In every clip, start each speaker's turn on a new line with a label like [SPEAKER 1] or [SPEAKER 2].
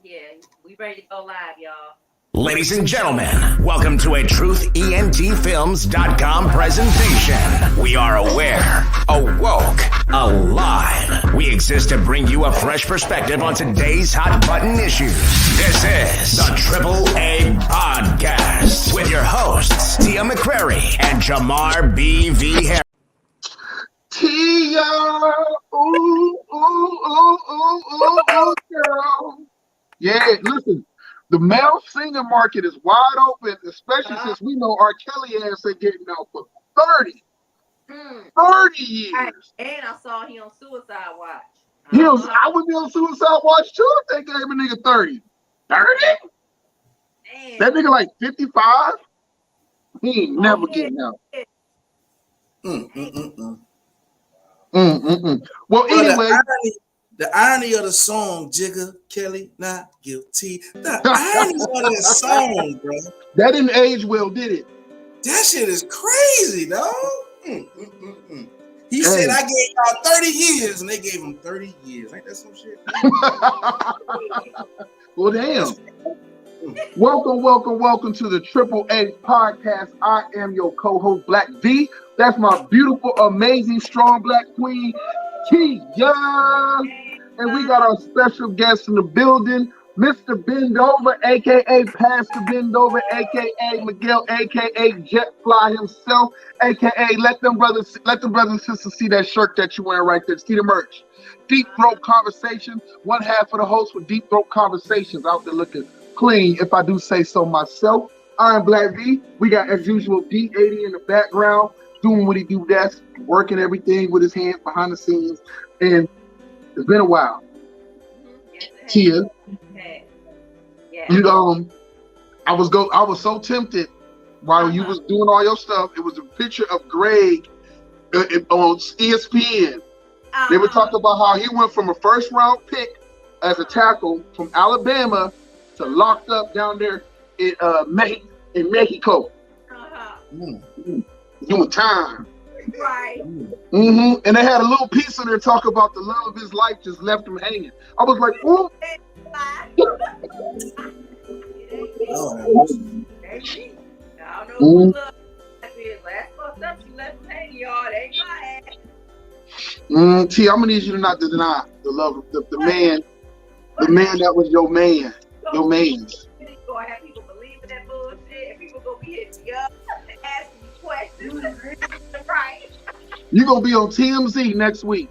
[SPEAKER 1] Yeah, we ready to go live, y'all.
[SPEAKER 2] Ladies and gentlemen, welcome to a TruthENTFilms.com presentation. We are aware, awoke, alive. We exist to bring you a fresh perspective on today's hot button issues. This is the Triple A Podcast with your hosts, Tia McCrary and Jamar B.V. Harris.
[SPEAKER 3] Tia, ooh, girl. Yeah, listen, the male singer market is wide open, especially since we know R. Kelly ass ain't getting out for 30 years.
[SPEAKER 1] And I saw he on Suicide Watch.
[SPEAKER 3] I would be on Suicide Watch too if they gave a nigga 30. 30?
[SPEAKER 1] Damn.
[SPEAKER 3] That nigga like 55? He ain't never getting out. Well, anyway.
[SPEAKER 4] The irony of the song, Jigga, Kelly, not guilty. The irony of that song, bro.
[SPEAKER 3] That didn't age well, did it?
[SPEAKER 4] That shit is crazy, dog. He said, I gave y'all 30 years, and they gave him 30 years. Ain't that some shit?
[SPEAKER 3] Well, damn. Welcome to the Triple A Podcast. I am your co-host, Black V. That's my beautiful, amazing, strong Black queen, Tia. And we got our special guest in the building, Mr. Bendover, a.k.a. Pastor Bendover, a.k.a. Miguel, a.k.a. Jetfly himself, a.k.a. let them brothers and sisters see that shirt that you're wearing right there. See the merch. Deep Throat Conversations. One half of the host with Deep Throat Conversations out there looking clean, if I do say so myself. I'm Black V. We got, as usual, D80 in the background, doing what he do best, working everything with his hands behind the scenes. And it's been a while. Tia.
[SPEAKER 1] Yeah.
[SPEAKER 3] I was so tempted while you was doing all your stuff. It was a picture of Greg on ESPN. They were talking about how he went from a first round pick as a tackle from Alabama to locked up down there in Mexico. Doing time.
[SPEAKER 1] Right.
[SPEAKER 3] And they had a little piece in there talking about the love of his life just left him hanging. I was like, ooh.
[SPEAKER 1] I don't know who love is. Last fucked up, you left him hanging, y'all. That ain't my ass.
[SPEAKER 3] T, I'm gonna need you to not deny the love of the man that was your man. Your man's.
[SPEAKER 1] You're gonna have people believe in that bullshit, and people gonna be hitting you up and asking you questions. Right.
[SPEAKER 3] You're gonna be on TMZ next week.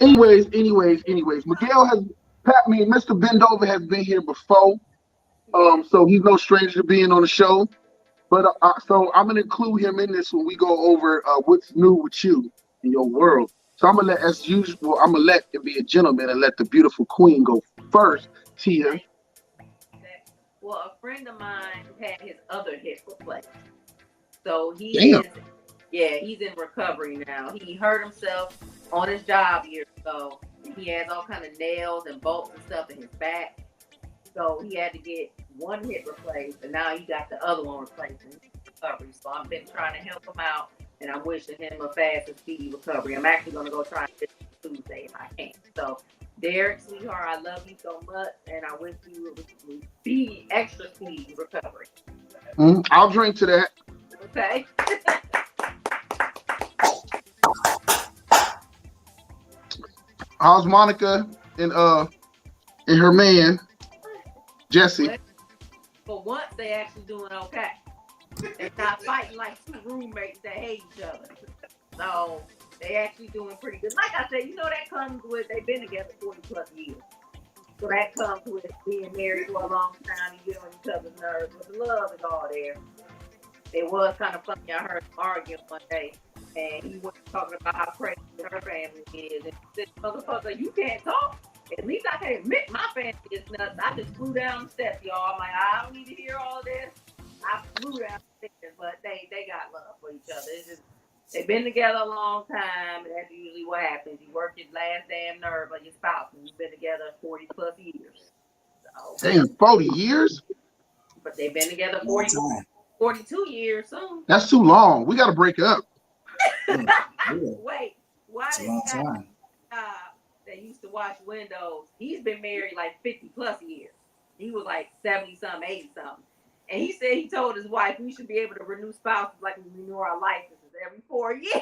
[SPEAKER 3] Anyways, Mr. Bendover has been here before, so he's no stranger to being on the show. But so I'm gonna include him in this when we go over what's new with you in your world. So I'm gonna let, as usual, let it be a gentleman and let the beautiful queen go first, Tia.
[SPEAKER 1] Well, a friend of mine had his other hip replaced, so he's in recovery now. He hurt himself on his job years ago. He has all kind of nails and bolts and stuff in his back, so he had to get one hip replaced, and now he got the other one replaced in recovery. So I've been trying to help him out, and I'm wishing him a fast and speedy recovery. I'm actually going to go try this Tuesday if I can. So, Derek, sweetheart, I love you so much, and I wish you would be extra speedy recovery.
[SPEAKER 3] I'll drink to that.
[SPEAKER 1] Okay.
[SPEAKER 3] How's Monica and her man, Jesse?
[SPEAKER 1] For once, they actually doing okay. They're not fighting like two roommates that hate each other. So they actually doing pretty good. Like I said, that comes with, they've been together 40 plus years. So that comes with being married for a long time. You get on each other's nerves, but the love is all there. It was kind of funny. I heard them arguing one day, and he was talking about how crazy her family is. And he said, motherfucker, you can't talk. At least I can admit my family is nuts. I just flew down the steps, y'all. I'm like, I don't need to hear all this. I flew down the steps, but they got love for each other. It's just, they've been together a long time, and that's usually what happens. You work your last damn nerve on your spouse, and you've been together 40 plus years. So,
[SPEAKER 3] damn, 40 years?
[SPEAKER 1] But they've been together 42 years soon.
[SPEAKER 3] That's too long. We got to break up.
[SPEAKER 1] Wait, why did you wash windows. He's been married like 50 plus years. He was like 70 something, 80 something. And he said he told his wife we should be able to renew spouses like we renew our licenses every 4 years.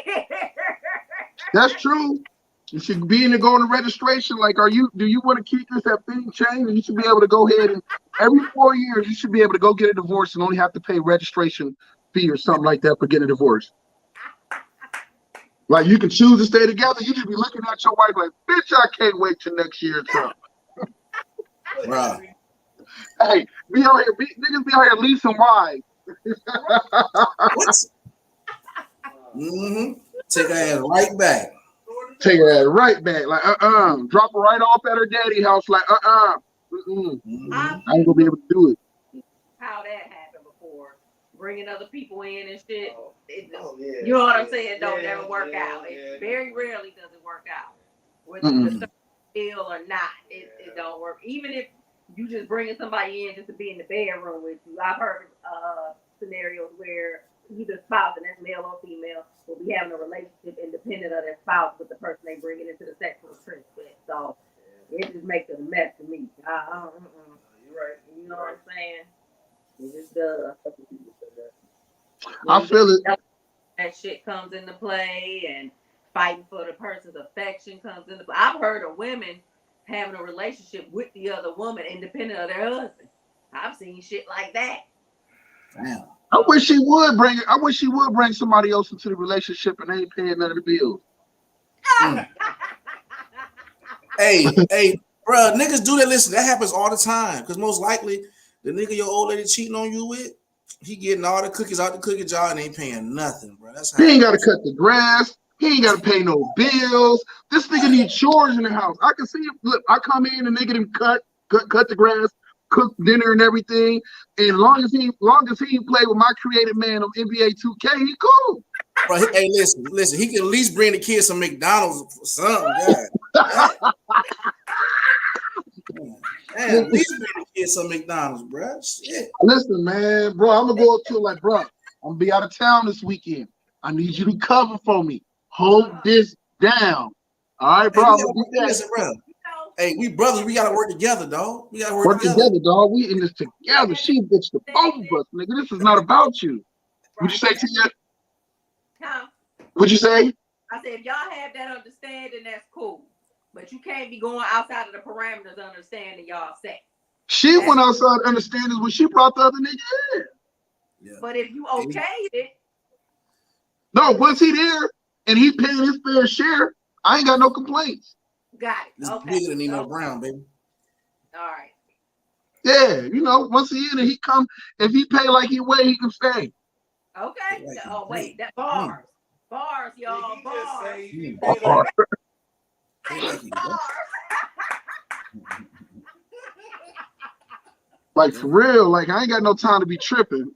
[SPEAKER 3] That's true. You should be in there going to registration. Like, do you want to keep this at thing change? And you should be able to go ahead and every 4 years you should be able to go get a divorce and only have to pay registration fee or something like that for getting a divorce. Like you can choose to stay together. You should be looking at your wife like, bitch, I can't wait till next year or something.
[SPEAKER 4] Right.
[SPEAKER 3] Hey, niggas be out here leasing wives.
[SPEAKER 4] What? Take her ass right back.
[SPEAKER 3] Take her ass right back. Like, drop her right off at her daddy house. Like, I ain't gonna be able to do it.
[SPEAKER 1] How that happened before. Bringing other people in and shit. You know what I'm saying? It don't never work out. It very rarely does it work out. Whether it's ill or not, it don't work. Even if you just bringing somebody in just to be in the bedroom with you. I've heard scenarios where either spouse, and that's male or female, will be having a relationship independent of their spouse with the person they bring it into the sexual trench with. So it just makes it a mess to me. You're right. You know what I'm saying? It just does.
[SPEAKER 3] I feel it.
[SPEAKER 1] That shit comes into play, and fighting for the person's affection comes into play. I've heard of women having a relationship with the other woman independent of their husband. I've seen shit like that.
[SPEAKER 4] Damn.
[SPEAKER 3] I wish she would bring somebody else into the relationship and they ain't paying none of the bills. Hey,
[SPEAKER 4] bro, niggas do that. Listen, that happens all the time. Because most likely, the nigga your old lady cheating on you with, he getting all the cookies out the cookie jar and ain't paying nothing, bro. That's how
[SPEAKER 3] he ain't got to cut the grass. He ain't got to pay no bills. This nigga needs chores in the house. I can see him. Look, I come in and nigga him cut the grass, cook dinner and everything. And long as he play with my creative man on NBA 2K, he cool.
[SPEAKER 4] Bro, hey, listen. He can at least bring the kids some McDonald's or something. Man, at least bring the kids some McDonald's, bro. Shit.
[SPEAKER 3] Listen, man, bro, I'm gonna go up to like, bro, I'm gonna be out of town this weekend. I need you to cover for me. Hold this down. All right, bro.
[SPEAKER 4] Listen, bro. Hey, we brothers, we gotta work together, dog. We gotta
[SPEAKER 3] work together, dog. We in this together. She bitch the both of us, nigga. This is not about you. What'd you say, Tia?
[SPEAKER 1] Huh?
[SPEAKER 3] What'd you say?
[SPEAKER 1] I said, if y'all have that understanding, that's cool. But you can't be going outside of the parameters of understanding y'all sex.
[SPEAKER 3] She went outside understanding when she brought the other nigga in.
[SPEAKER 1] Yeah. But if you okayed it.
[SPEAKER 3] No, once he there and he paying his fair share, I ain't got no complaints.
[SPEAKER 1] Got it.
[SPEAKER 4] It's
[SPEAKER 1] okay.
[SPEAKER 4] bigger than Nino Brown, baby.
[SPEAKER 1] All right.
[SPEAKER 3] Yeah, you know, once he in and he come, if he pay like he weigh, he can stay.
[SPEAKER 1] Okay. Oh wait, that bars, y'all,
[SPEAKER 3] bars. Like for real, like I ain't got no time to be tripping.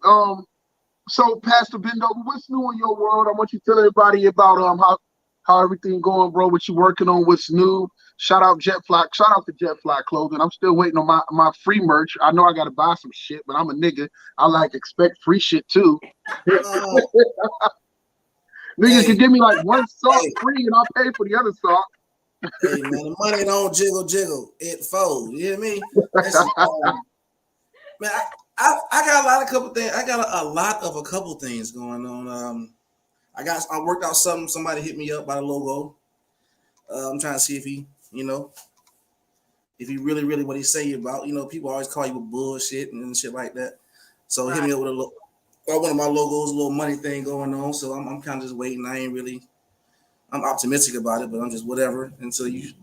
[SPEAKER 3] So Pastor Bendover, what's new in your world? I want you to tell everybody about how everything going, bro. What you working on? What's new? Shout out Jetfly. Shout out to Jetfly Clothing. I'm still waiting on my free merch. I know I gotta buy some shit, but I'm a nigga. I like expect free shit too. Niggas can give me like one sock free and I'll pay for the other sock.
[SPEAKER 4] Hey man, the money don't jiggle, it folds. You hear me? Man, I got a couple things. I got a couple things going on. I worked out something. Somebody hit me up by the logo. I'm trying to see if he really what he say about. You know, people always call you with bullshit and shit like that. So hit me up with one of my logos, a little money thing going on. So I'm kind of just waiting. I'm optimistic about it, but I'm just whatever until you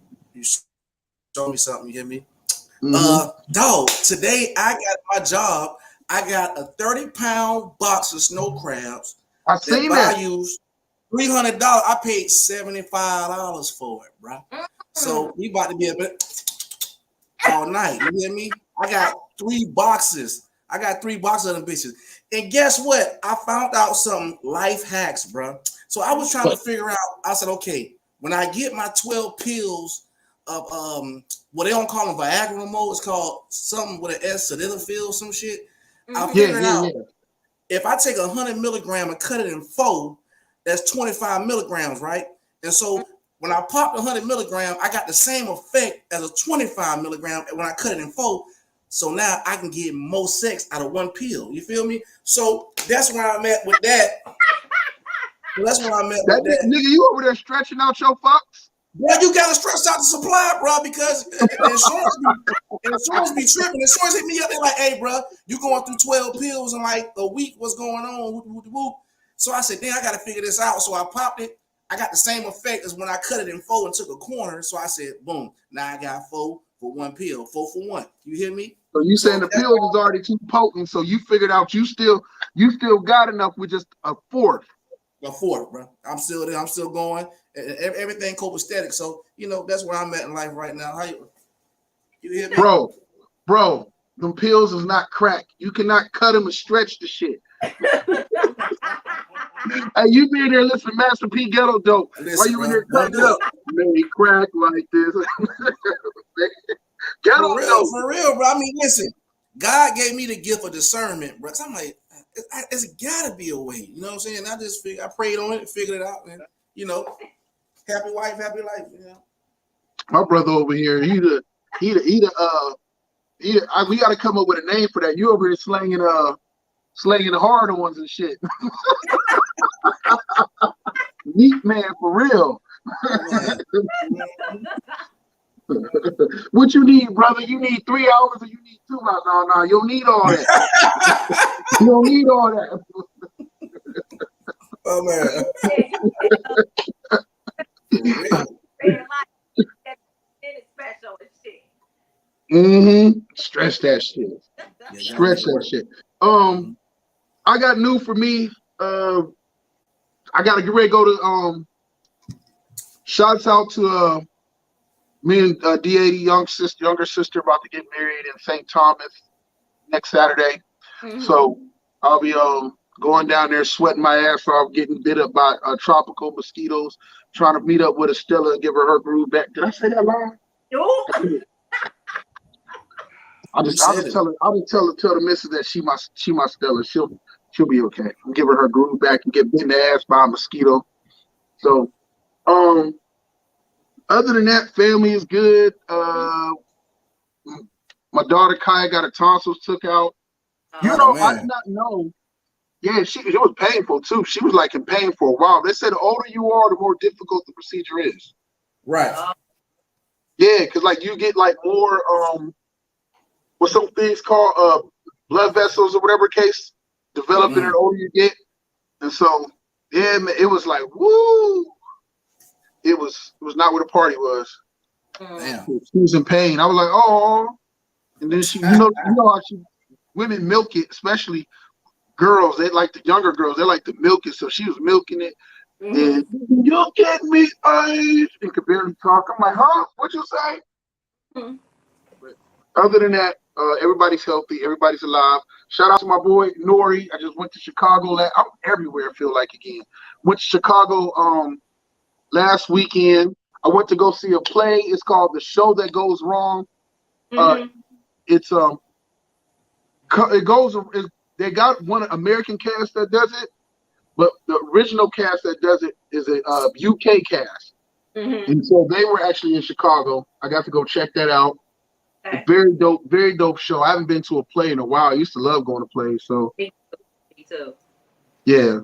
[SPEAKER 4] show me something. You get me? Mm-hmm. Dog, today I got my job. I got a 30-pound box of snow crabs.
[SPEAKER 3] I seen that.
[SPEAKER 4] Values $300. I paid $75 for it, bro. So we about to be a bit all night. You hear me? I got 3 boxes. I got 3 boxes of them bitches. And guess what? I found out some life hacks, bro. So I was trying to figure out. I said, okay, when I get my 12 pills of what they don't call them Viagra no more, it's called something with an S, sildenafil, some shit. I figured out if I take 100 milligram and cut it in 4, that's 25 milligrams, right? And so when I popped 100 milligram, I got the same effect as a 25 milligram when I cut it in 4. So now I can get more sex out of one pill. You feel me? So that's where I'm at with that. That's where I'm at with that.
[SPEAKER 3] Nigga, you over there stretching out your fucks?
[SPEAKER 4] Well, you gotta stretch out the supply, bro, because the insurance be tripping. The insurance hit me up. They're like, "Hey, bro, you going through 12 pills in like a week? What's going on?" So I said, "Damn, I gotta figure this out." So I popped it. I got the same effect as when I cut it in 4 and took a corner. So I said, "Boom! Now I got 4 for 1 pill, 4 for 1." You hear me?
[SPEAKER 3] So you saying the pill is already too potent? So you figured out you still got enough with just a fourth.
[SPEAKER 4] A fourth, bro. I'm still there. I'm still going. Everything copacetic. So that's where I'm at in life right now. How you hear me,
[SPEAKER 3] bro? Them pills is not crack. You cannot cut them and stretch the shit. Hey, you be in there listening to Master P Ghetto Dope. Why you in there cutting up? Maybe crack like this. Ghetto Dope.
[SPEAKER 4] For real, bro. I mean, listen. God gave me the gift of discernment, bro. So I'm like, it's gotta be a way. You know what I'm saying? I prayed on it and figured it out, and happy wife, happy life.
[SPEAKER 3] My brother over here, we gotta come up with a name for that. You over here slanging the harder ones and shit. Neat man for real. What you need, brother? You need 3 hours or you need 2 hours? No, you don't need all that. You don't need all that.
[SPEAKER 4] Oh man.
[SPEAKER 3] Stretch that shit. Stretch that shit. I got new for me. I gotta get ready to go to shouts out to me and D80 younger sister about to get married in St. Thomas next Saturday. So I'll be going down there sweating my ass off, getting bit up by tropical mosquitoes, trying to meet up with Estella and give her groove back. Did I say that loud?
[SPEAKER 1] No.
[SPEAKER 3] I'll just tell the missus that she my Stella. She'll be okay. I'll give her groove back and get bit in the ass by a mosquito. So other than that, family is good. My daughter Kaya got her tonsils took out. I did not know. Yeah, it was painful too. She was like in pain for a while. They said the older you are, the more difficult the procedure is.
[SPEAKER 4] Right.
[SPEAKER 3] Yeah, because like you get like more what some things called blood vessels or whatever case developing the older you get. And so yeah, man, it was like woo. It was not where the party was.
[SPEAKER 4] Damn.
[SPEAKER 3] She was in pain. I was like, oh. And then she, you know how women milk it, especially girls. They like the younger girls. They like to milk it. So she was milking it. And you get me, and could barely talk. I'm like, huh? What'd you say? But other than that, everybody's healthy. Everybody's alive. Shout out to my boy Nori. I just went to Chicago. I'm everywhere. I feel like again. Went to Chicago. Last weekend, I went to go see a play. It's called The Show That Goes Wrong. They got one American cast that does it, but the original cast that does it is a UK cast. And so they were actually in Chicago. I got to go check that out. Very dope show. I haven't been to a play in a while. I used to love going to plays. So
[SPEAKER 1] me too.
[SPEAKER 3] Yeah.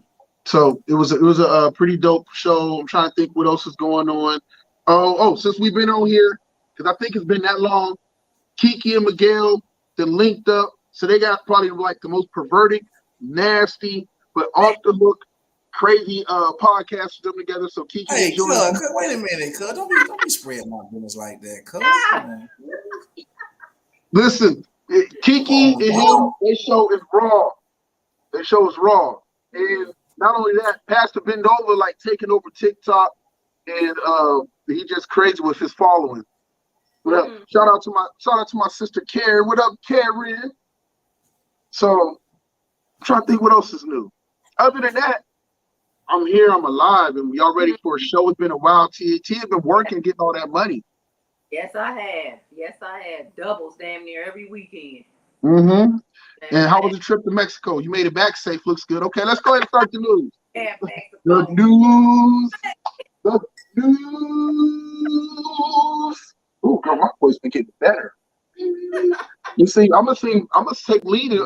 [SPEAKER 3] So it was a pretty dope show. I'm trying to think what else is going on. Oh, since we've been on here, because I think it's been that long, Kiki and Miguel, they linked up. So they got probably like the most perverted, nasty, but off the hook, crazy podcast for them together. So Kiki,
[SPEAKER 4] hey, cuz, wait a minute, cuz. Don't be spreading my business like that, cuz.
[SPEAKER 3] Listen, Kiki and him, their show is raw. Their show is raw. And not only that, Pastor Bendover like taking over TikTok, and he just crazy with his following. What up? Shout out to my sister Karen. What up, Karen? So I'm trying to think what else is new. Other than that, I'm here, I'm alive, and y'all ready for a show. It's been a while. T has been working, getting all that money.
[SPEAKER 1] Yes, I have. Doubles damn near every weekend.
[SPEAKER 3] And how was the trip to Mexico? You made it back safe. Looks good. Okay, let's go ahead and start the news.
[SPEAKER 1] Yeah,
[SPEAKER 3] The news. News. Oh, girl, my voice been getting better. You see, I'm gonna take lead in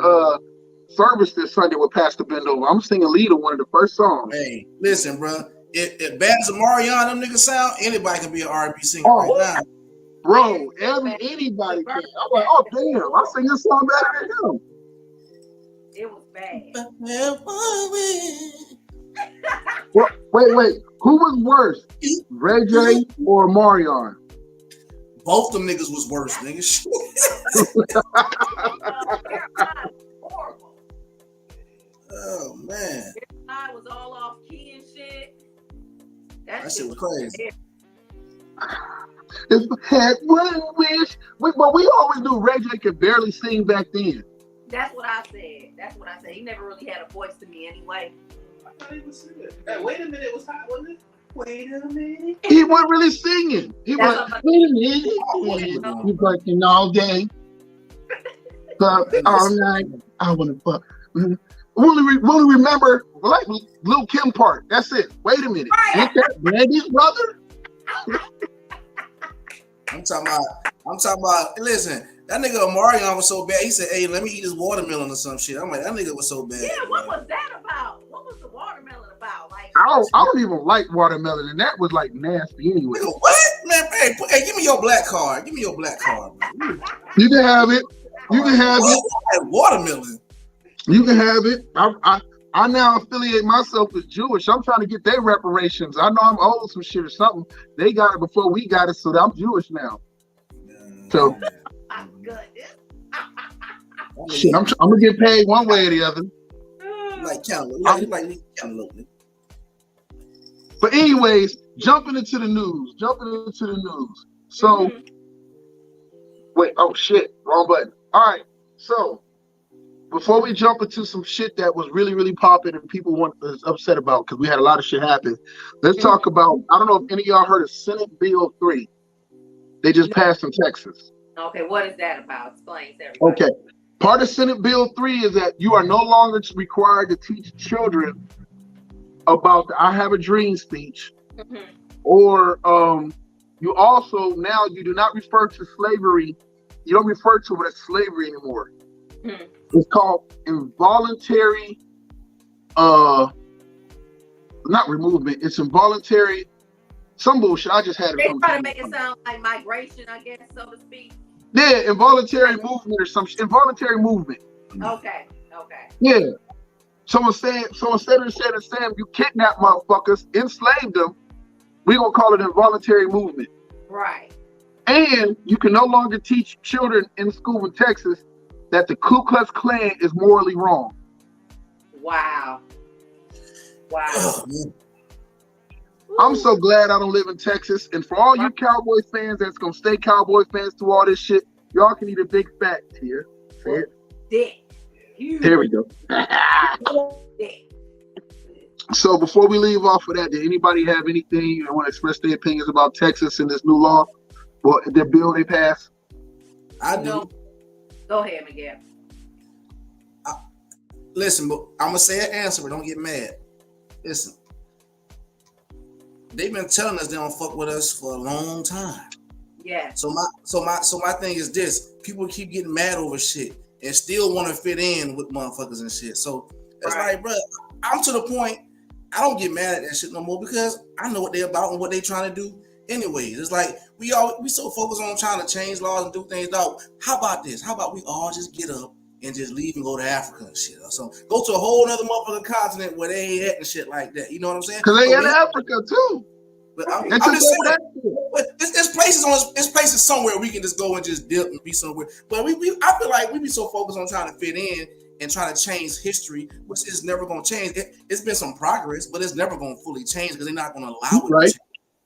[SPEAKER 3] service this Sunday with Pastor Bendover. I'm singing lead on one of the first songs.
[SPEAKER 4] Hey, listen, bro. If bad as Marion them niggas sound, anybody can be an R&B singer right now.
[SPEAKER 3] Bro, anybody can. I'm like, oh damn, I sing this song better than him.
[SPEAKER 1] It was bad.
[SPEAKER 3] Wait. Who was worse, Ray J or Marion?
[SPEAKER 4] Both them niggas was worse, niggas.
[SPEAKER 1] Horrible.
[SPEAKER 4] Oh man,
[SPEAKER 1] I was all off key and shit.
[SPEAKER 4] that shit was crazy.
[SPEAKER 3] If I had one wish, but we always knew Ray J could barely sing back then.
[SPEAKER 1] That's what I said. He never really had a voice to me anyway.
[SPEAKER 5] I thought he was singing. Hey, wait a minute, it was hot, wasn't it? Wait a minute.
[SPEAKER 3] He wasn't really singing. He was like, wait a minute. You working all day, fuck all night. I want to fuck. Only remember like Lil Kim part. That's it. Wait a minute. Ain't that Brandy's brother?
[SPEAKER 4] I'm talking about. Listen, that nigga Omarion was so bad. He said, "Hey, let me eat this watermelon or some shit." I'm like, that nigga was so bad.
[SPEAKER 1] Yeah, what was that about? What was the watermelon about? Like,
[SPEAKER 3] I don't even like watermelon, and that was like nasty anyway.
[SPEAKER 4] Nigga, what, man? Hey, give me your black card. Give me your black card, man.
[SPEAKER 3] You can have it. You can have it.
[SPEAKER 4] Watermelon.
[SPEAKER 3] You can have it. I now affiliate myself as Jewish. I'm trying to get their reparations. I know I'm owed some shit or something. They got it before we got it, so I'm Jewish now. So shit, I'm gonna get paid one way or the other.
[SPEAKER 4] Like cantaloupe. Like cantaloupe.
[SPEAKER 3] But anyways, jumping into the news. So wait, oh shit, wrong button. All right, so before we jump into some shit that was really, really popping and people was upset about because we had a lot of shit happen, let's talk about, I don't know if any of y'all heard of Senate Bill 3. They just passed in Texas.
[SPEAKER 1] Okay, what is that about? Explain to everybody.
[SPEAKER 3] Okay. Part of Senate Bill 3 is that you are no longer required to teach children about the I Have a Dream speech. Or you also, now you do not refer to slavery, you don't refer to it as slavery anymore. It's called involuntary, not removement, it's involuntary, some bullshit. I just had it.
[SPEAKER 1] They try to make it sound like migration, I guess, so to speak.
[SPEAKER 3] Yeah, involuntary movement or some involuntary movement.
[SPEAKER 1] Okay.
[SPEAKER 3] Yeah. So instead of saying you kidnap motherfuckers, enslaved them, we're gonna call it involuntary movement.
[SPEAKER 1] Right.
[SPEAKER 3] And you can no longer teach children in school in Texas that the Ku Klux Klan is morally wrong.
[SPEAKER 1] Wow.
[SPEAKER 3] I'm so glad I don't live in Texas. And for all you Cowboy fans that's gonna stay Cowboy fans through all this shit, y'all can eat a big fat here. Say it.
[SPEAKER 1] Dick.
[SPEAKER 3] Here we go.
[SPEAKER 1] Dick.
[SPEAKER 3] So before we leave off of that, did anybody have anything you want to express their opinions about Texas and this new law? Well, the bill they passed?
[SPEAKER 4] I do.
[SPEAKER 1] No. Go ahead, Miguel.
[SPEAKER 4] Listen, but I'm gonna say an answer, but don't get mad. Listen, they've been telling us they don't fuck with us for a long time.
[SPEAKER 1] Yeah.
[SPEAKER 4] So my thing is this: people keep getting mad over shit and still want to fit in with motherfuckers and shit. So it's like, bro, I'm to the point. I don't get mad at that shit no more because I know what they're about and what they're trying to do. Anyways, it's like we so focused on trying to change laws and do things. Dog, how about this? How about we all just get up and just leave and go to Africa and shit or something? Go to a whole other motherfucking continent where they ain't at and shit like that. You know what I'm saying?
[SPEAKER 3] Because they in Africa too.
[SPEAKER 4] But I'm just saying that. But there's places somewhere we can just go and just dip and be somewhere. But I feel like we be so focused on trying to fit in and trying to change history, which is never going to change. It's been some progress, but it's never going to fully change because they're not going to allow it to change.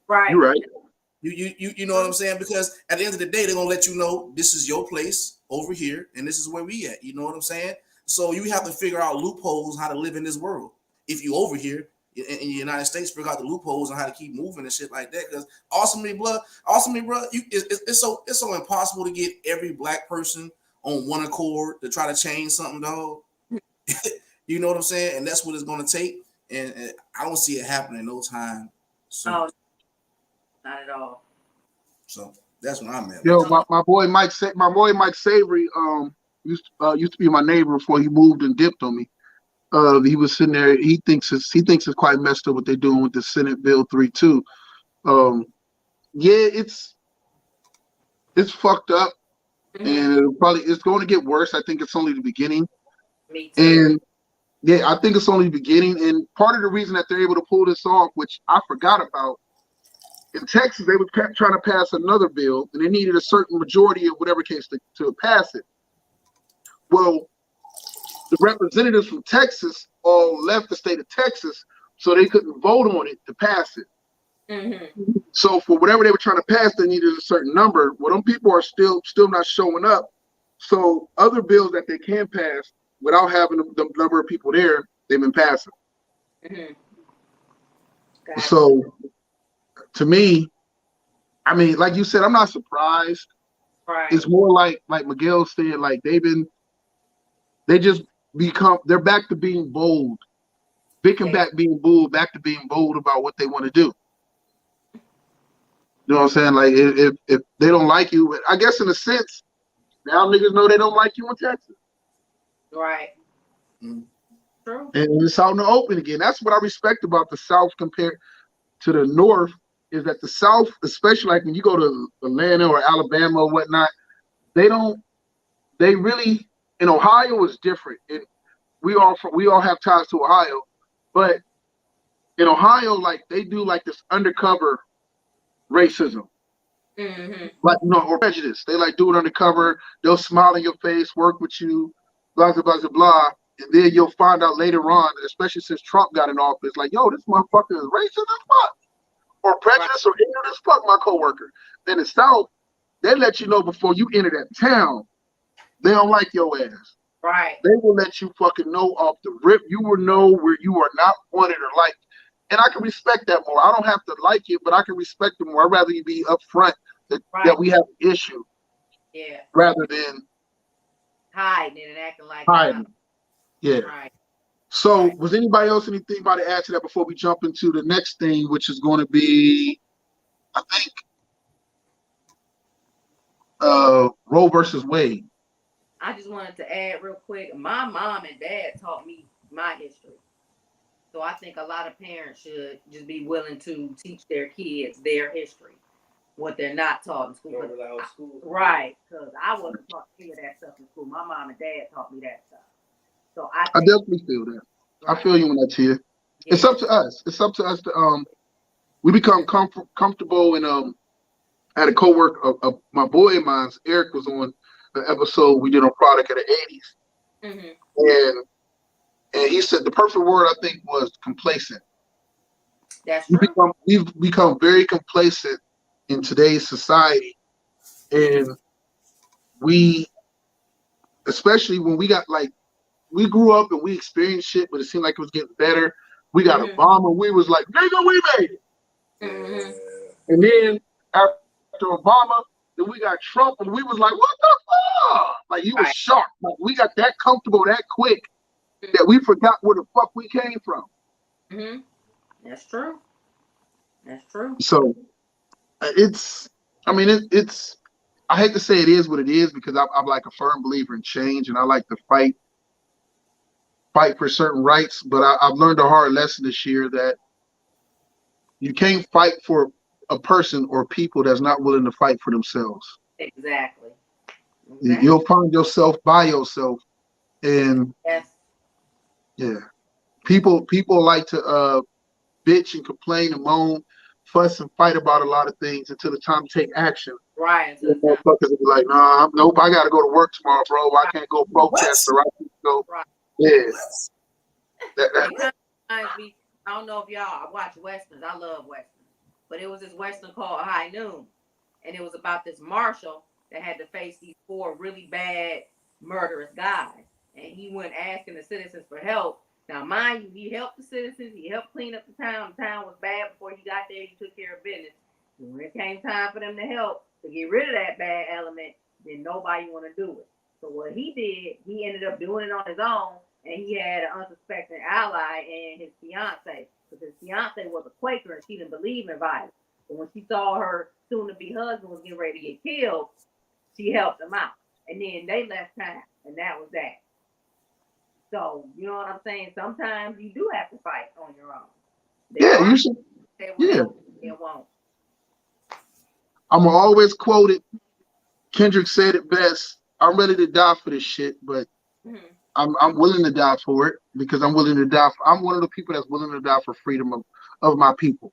[SPEAKER 1] Right.
[SPEAKER 3] You're right.
[SPEAKER 4] You know what I'm saying? Because at the end of the day, they're gonna let you know this is your place over here, and this is where we at. You know what I'm saying? So you have to figure out loopholes how to live in this world. If you over here in the United States, figure out the loopholes on how to keep moving and shit like that. Because ultimately, bro, it's so impossible to get every black person on one accord to try to change something, dog. You know what I'm saying? And that's what it's gonna take. And I don't see it happening no time soon.
[SPEAKER 1] Oh. Not at all.
[SPEAKER 4] So that's when I'm at.
[SPEAKER 3] Yo, my boy Mike Savory used to be my neighbor before he moved and dipped on me. He was sitting there. He thinks it's quite messed up what they're doing with the Senate Bill 3-2. Yeah, it's fucked up, and it's going to get worse. I think it's only the beginning.
[SPEAKER 1] Me too.
[SPEAKER 3] And yeah, I think it's only the beginning. And part of the reason that they're able to pull this off, which I forgot about, in Texas, they were trying to pass another bill, and they needed a certain majority of whatever case to pass it. Well, the representatives from Texas all left the state of Texas, so they couldn't vote on it to pass it. So for whatever they were trying to pass, they needed a certain number. Well, them people are still not showing up. So other bills that they can pass without having the number of people there, they've been passing. So to me, I mean, like you said, I'm not surprised.
[SPEAKER 1] Right.
[SPEAKER 3] It's more like Miguel said, like they're back to being bold. Vic and back to being bold about what they want to do. You know what I'm saying? Like if they don't like you, I guess in a sense, now niggas know they don't like you in Texas.
[SPEAKER 1] Right. True.
[SPEAKER 3] And it's out in the open again. That's what I respect about the South compared to the North, is that the South, especially like when you go to Atlanta or Alabama or whatnot, they really, in Ohio is different. We all have ties to Ohio, but in Ohio, like they do like this undercover racism, like or prejudice. They like do it undercover. They'll smile in your face, work with you, blah blah blah blah, and then you'll find out later on, especially since Trump got in office, like yo, this motherfucker is racist as fuck, or prejudice, or ignorant as fuck. My coworker. Then in the South, they let you know before you enter that town, they don't like your ass.
[SPEAKER 1] Right.
[SPEAKER 3] They will let you fucking know off the rip. You will know where you are not wanted or liked. And I can respect that more. I don't have to like it, but I can respect it more. I'd rather you be upfront that we have an issue.
[SPEAKER 1] Yeah.
[SPEAKER 3] Rather than
[SPEAKER 1] hiding and acting like
[SPEAKER 3] hiding. Yeah.
[SPEAKER 1] Right.
[SPEAKER 3] So was anybody else anything about to add to that before we jump into the next thing, which is going to be, I think, Roe versus Wade.
[SPEAKER 1] I just wanted to add real quick. My mom and dad taught me my history. So I think a lot of parents should just be willing to teach their kids their history, what they're not taught in school. Right, because I wasn't taught any of that stuff in school. My mom and dad taught me that stuff. So I
[SPEAKER 3] definitely feel that. Right. I feel you when I hear. Yeah. It's up to us. It's up to us to we become comfortable. And I had a coworker, my boy of mine, Eric, was on an episode we did on Product of the 80s, and he said the perfect word I think was complacent.
[SPEAKER 1] That's true.
[SPEAKER 3] We've become very complacent in today's society, and especially when we grew up and we experienced shit, but it seemed like it was getting better. We got Obama, we was like, nigga, we made it. And then after Obama, then we got Trump, and we was like, what the fuck? Like, you was shocked. Like, we got that comfortable that quick that we forgot where the fuck we came from.
[SPEAKER 1] That's true. That's true.
[SPEAKER 3] So it's I hate to say it is what it is, because I'm like a firm believer in change, and I like to fight for certain rights, but I've learned a hard lesson this year that you can't fight for a person or people that's not willing to fight for themselves.
[SPEAKER 1] Exactly.
[SPEAKER 3] You'll find yourself by yourself, and people like to bitch and complain and moan, fuss and fight about a lot of things until the time to take action.
[SPEAKER 1] Right.
[SPEAKER 3] Motherfuckers will be like, nah, nope, I gotta go to work tomorrow, bro. I can't go protest, or I can't go. Yeah.
[SPEAKER 1] I don't know if y'all watch Westerns. I love Westerns. But it was this Western called High Noon. And it was about this marshal that had to face these 4 really bad, murderous guys. And he went asking the citizens for help. Now, mind you, he helped the citizens. He helped clean up the town. The town was bad before he got there. He took care of business. And when it came time for them to help, to get rid of that bad element, then nobody want to do it. So what he did, he ended up doing it on his own. And he had an unsuspecting ally in his fiance, because his fiance was a Quaker and she didn't believe in violence. But when she saw her soon-to-be husband was getting ready to get killed, she helped him out. And then they left town, and that was that. So, you know what I'm saying? Sometimes you do have to fight on your own.
[SPEAKER 3] Yeah, you should. Yeah.
[SPEAKER 1] It won't.
[SPEAKER 3] I'm gonna always quote it. Kendrick said it best. I'm ready to die for this shit, but I'm willing to die for it because I'm willing to die. I'm one of the people that's willing to die for freedom of my people.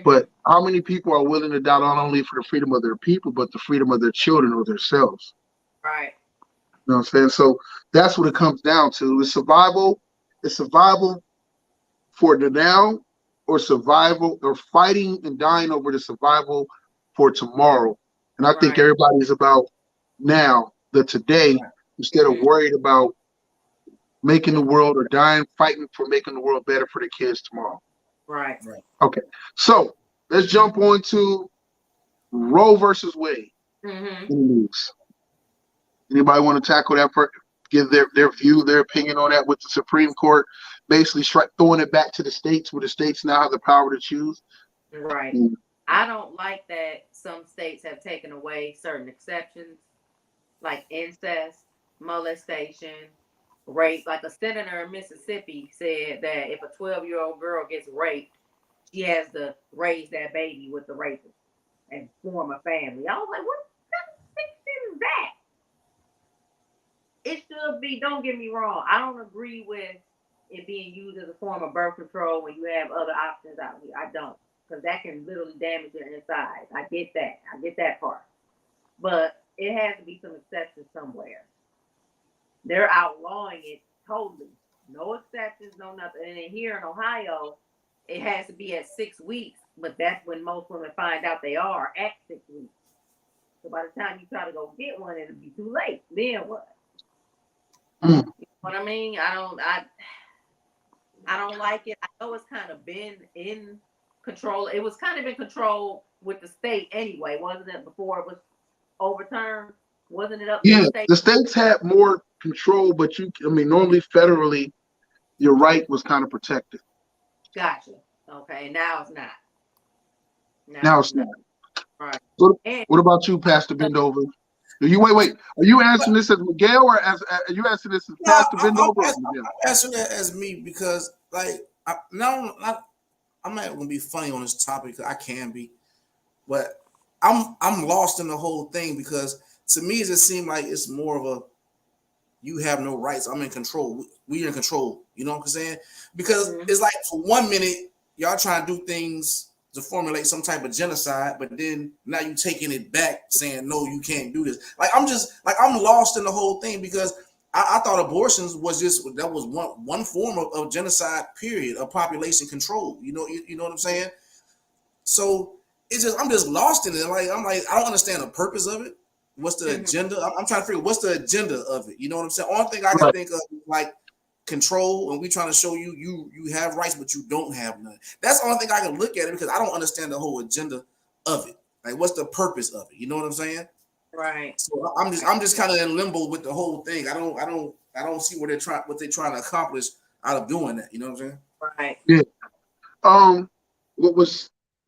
[SPEAKER 3] But how many people are willing to die not only for the freedom of their people, but the freedom of their children or themselves?
[SPEAKER 1] Right.
[SPEAKER 3] You know what I'm saying? So that's what it comes down to. It's survival. It's survival for the now, or survival, or fighting and dying over the survival for tomorrow. And I think everybody's about now, the today, instead of worried about making the world or dying, fighting for making the world better for the kids tomorrow.
[SPEAKER 1] Right.
[SPEAKER 3] Okay. So let's jump on to Roe versus Wade in the news. Anybody want to tackle that part? Give their view, their opinion on that, with the Supreme Court basically throwing it back to the states, where the states now have the power to choose.
[SPEAKER 1] Right. I don't like that some states have taken away certain exceptions, like incest, molestation, rape. Like a senator in Mississippi said that if a 12-year-old girl gets raped, she has to raise that baby with the rapist and form a family. I was like, what kind of fiction is that? It should be, don't get me wrong, I don't agree with it being used as a form of birth control when you have other options out here. I don't, because that can literally damage your insides. I get that. I get that part. But it has to be some exceptions somewhere. They're outlawing it totally. No exceptions, no nothing. And then here in Ohio, it has to be at 6 weeks, but that's when most women find out they are at 6 weeks. So by the time you try to go get one, it'll be too late. Then what? You know what I mean? I don't like it. I know it's kind of been in control. It was kind of in control with the state anyway, wasn't it? Before it was overturned, wasn't it up to the state?
[SPEAKER 3] The states had more control, but normally federally, your right was kind of protected.
[SPEAKER 1] Gotcha. Okay, now it's not.
[SPEAKER 3] Now it's not.
[SPEAKER 1] Right.
[SPEAKER 3] What about you, Pastor Bendover? Wait. Are you answering this as Miguel, or are you answering this as Pastor Bendover?
[SPEAKER 4] I'm answering that as me because, like, I'm not gonna be funny on this topic because I can be, but I'm lost in the whole thing because to me it just seems like it's more of a you have no rights. I'm in control. We're in control. You know what I'm saying? Because it's like for 1 minute y'all trying to do things to formulate some type of genocide, but then now you taking it back saying no, you can't do this. Like I'm lost in the whole thing because I thought abortions was one form of genocide, period, of population control. You know what I'm saying? So I'm just lost in it. I'm like I don't understand the purpose of it. What's the agenda? I'm trying to figure what's the agenda of it. You know what I'm saying? Only thing I can think of is like control, and we trying to show you have rights, but you don't have none. That's the only thing I can look at it because I don't understand the whole agenda of it. Like, what's the purpose of it? You know what I'm saying?
[SPEAKER 1] Right.
[SPEAKER 4] So I'm just kind of in limbo with the whole thing. I don't see what they're trying to accomplish out of doing that. You know what I'm saying?
[SPEAKER 1] Right.
[SPEAKER 3] Yeah.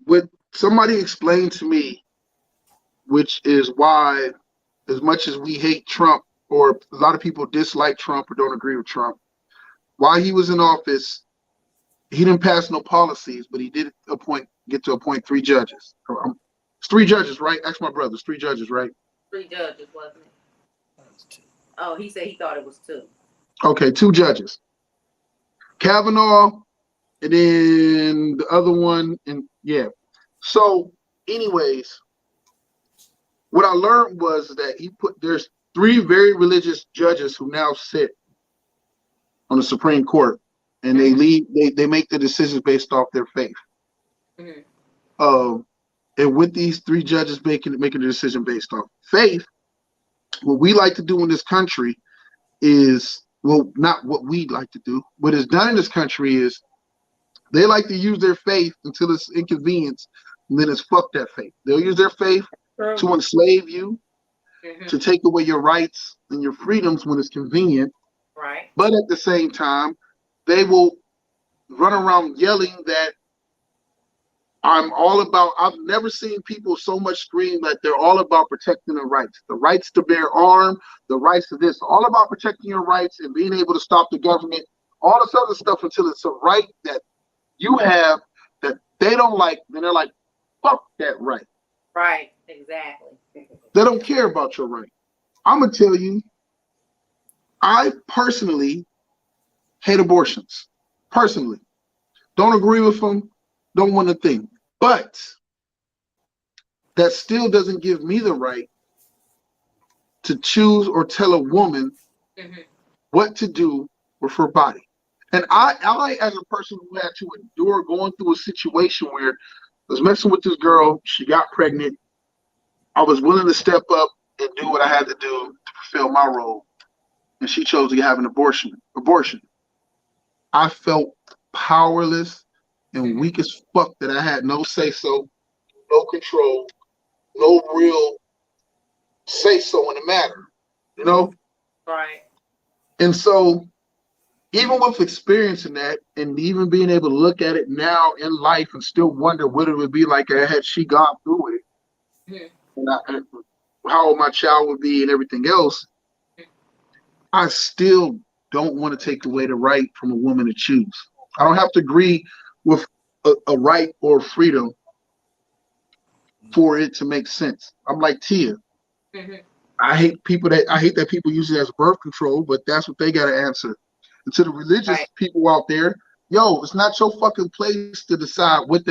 [SPEAKER 3] What somebody explained to me, which is why, as much as we hate Trump, or a lot of people dislike Trump or don't agree with Trump, while he was in office, he didn't pass no policies, but he did get to appoint 3 judges. It's 3 judges, right? Ask my brother. It's 3 judges, right?
[SPEAKER 1] 3 judges, wasn't it? Oh, he said he thought it was 2.
[SPEAKER 3] Okay, 2 judges. Kavanaugh, and then the other one, and yeah. So, anyways, what I learned was that there's 3 very religious judges who now sit on the Supreme Court, and they make the decisions based off their faith. And with these 3 judges making a decision based off faith, what we like to do in this country is, well, not what we like to do. What is done in this country is they like to use their faith until it's inconvenience, and then it's fuck that faith. They'll use their faith to enslave you, to take away your rights and your freedoms when it's convenient.
[SPEAKER 1] Right.
[SPEAKER 3] But at the same time, they will run around yelling that I'm all about, I've never seen people so much scream that they're all about protecting the rights to bear arm, the rights to this, all about protecting your rights and being able to stop the government, all this other stuff until it's a right that you have that they don't like, then they're like, fuck that right.
[SPEAKER 1] Right, exactly.
[SPEAKER 3] They don't care about your right. I'm going to tell you, I personally hate abortions. Personally. Don't agree with them. Don't want to think. But that still doesn't give me the right to choose or tell a woman what to do with her body. And I, as a person who had to endure going through a situation where I was messing with this girl, she got pregnant, I was willing to step up and do what I had to do to fulfill my role, and she chose to have an abortion. I felt powerless and weak as fuck that I had no say-so, no control, no real say-so in the matter, you know?
[SPEAKER 1] Right.
[SPEAKER 3] And so even with experiencing that and even being able to look at it now in life and still wonder what it would be like had she gone through it, and how my child would be and everything else, I still don't want to take away the right from a woman to choose. I don't have to agree with a right or freedom for it to make sense. I'm like Tia. I hate that people use it as birth control, but that's what they got to answer. And to the religious people out there, yo, it's not your fucking place to decide what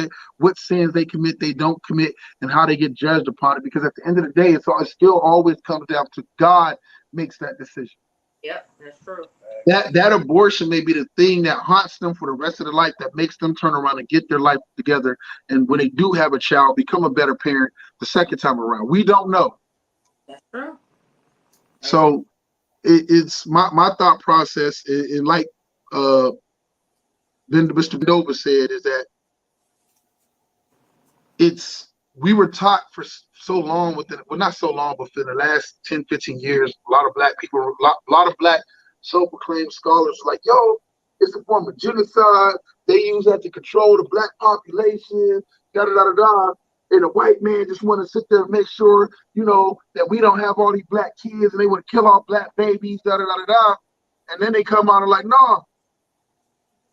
[SPEAKER 3] sins they commit, they don't commit, and how they get judged upon it. Because at the end of the day, it still always comes down to God makes that decision.
[SPEAKER 1] Yep, that's true.
[SPEAKER 3] That abortion may be the thing that haunts them for the rest of their life, that makes them turn around and get their life together, and when they do have a child, become a better parent the second time around. We don't know.
[SPEAKER 1] That's true.
[SPEAKER 3] So it's my thought process, and like Mr. Nova said, is that we were taught for so long not so long, but for the last 10, 15 years, a lot of black people, a lot of black self-proclaimed scholars like, yo, it's a form of genocide. They use that to control the black population, da-da-da-da-da. And the white man just want to sit there and make sure, that we don't have all these black kids, and they want to kill all black babies, da-da-da-da-da. And then they come out and like, no,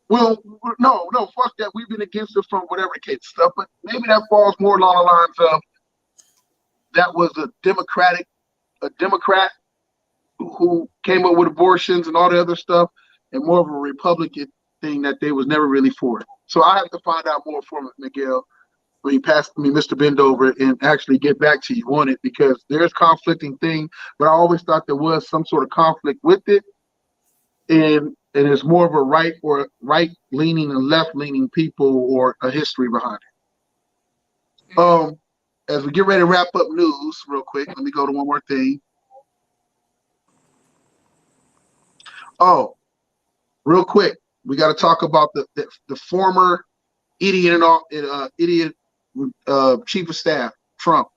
[SPEAKER 3] well, no, fuck that. We've been against it from whatever the case stuff. But maybe that falls more along the lines of that was a Democrat who came up with abortions and all the other stuff, and more of a Republican thing that they was never really for. So I have to find out more from Miguel when he passed me Mr. Bendover and actually get back to you on it, because there's conflicting thing, but I always thought there was some sort of conflict with it. And it's more of a right-leaning and left-leaning people, or a history behind it. As we get ready to wrap up news real quick, let me go to one more thing. Oh, real quick, we got to talk about the former idiot chief of staff, Trump.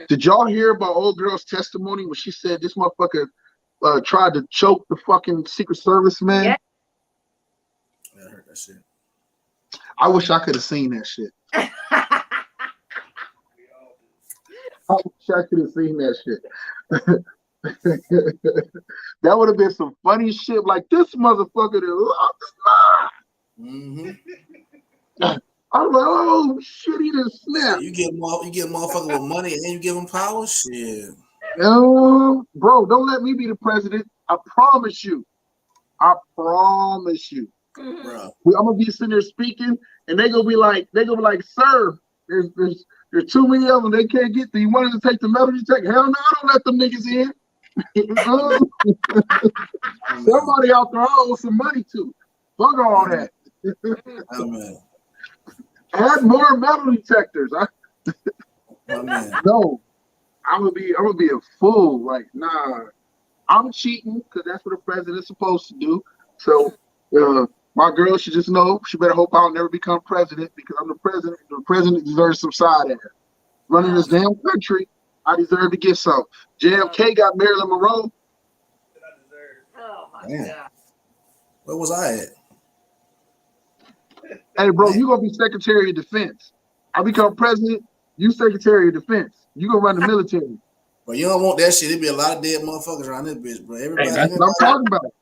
[SPEAKER 3] Did y'all hear about old girl's testimony when she said this motherfucker tried to choke the fucking Secret Service man?
[SPEAKER 1] Yeah.
[SPEAKER 4] I heard that shit.
[SPEAKER 3] I wish I could have seen that shit. I wish I could have seen that shit. That would have been some funny shit. Like, this motherfucker that
[SPEAKER 4] Mm-hmm.
[SPEAKER 3] I was like, oh shit, he just snapped.
[SPEAKER 4] You get motherfucker with money and you give him power? Shit.
[SPEAKER 3] Bro, don't let me be the president. I promise you.
[SPEAKER 4] Bro.
[SPEAKER 3] I'm gonna be sitting there speaking, and they gonna be like, sir, there's too many of them. They can't get there. You wanted to take the metal detector? Hell no, I don't let them niggas in. Somebody out there I owe some money to. Fuck all that. Add more metal detectors. No, I'm gonna be a fool. Like, nah, I'm cheating because that's what a president's supposed to do. So my girl should just know she better hope I'll never become president, because I'm the president. The president deserves some side ass. Running this damn country, I deserve to get some. JFK got Marilyn Monroe.
[SPEAKER 1] Oh my God.
[SPEAKER 4] Where was I at?
[SPEAKER 3] Hey, bro, you gonna be Secretary of Defense. I become president, you Secretary of Defense. You gonna run the military.
[SPEAKER 4] But you don't want that shit. It'd be a lot of dead motherfuckers around this bitch, bro. Everybody.
[SPEAKER 3] Hey, that's what I'm talking about.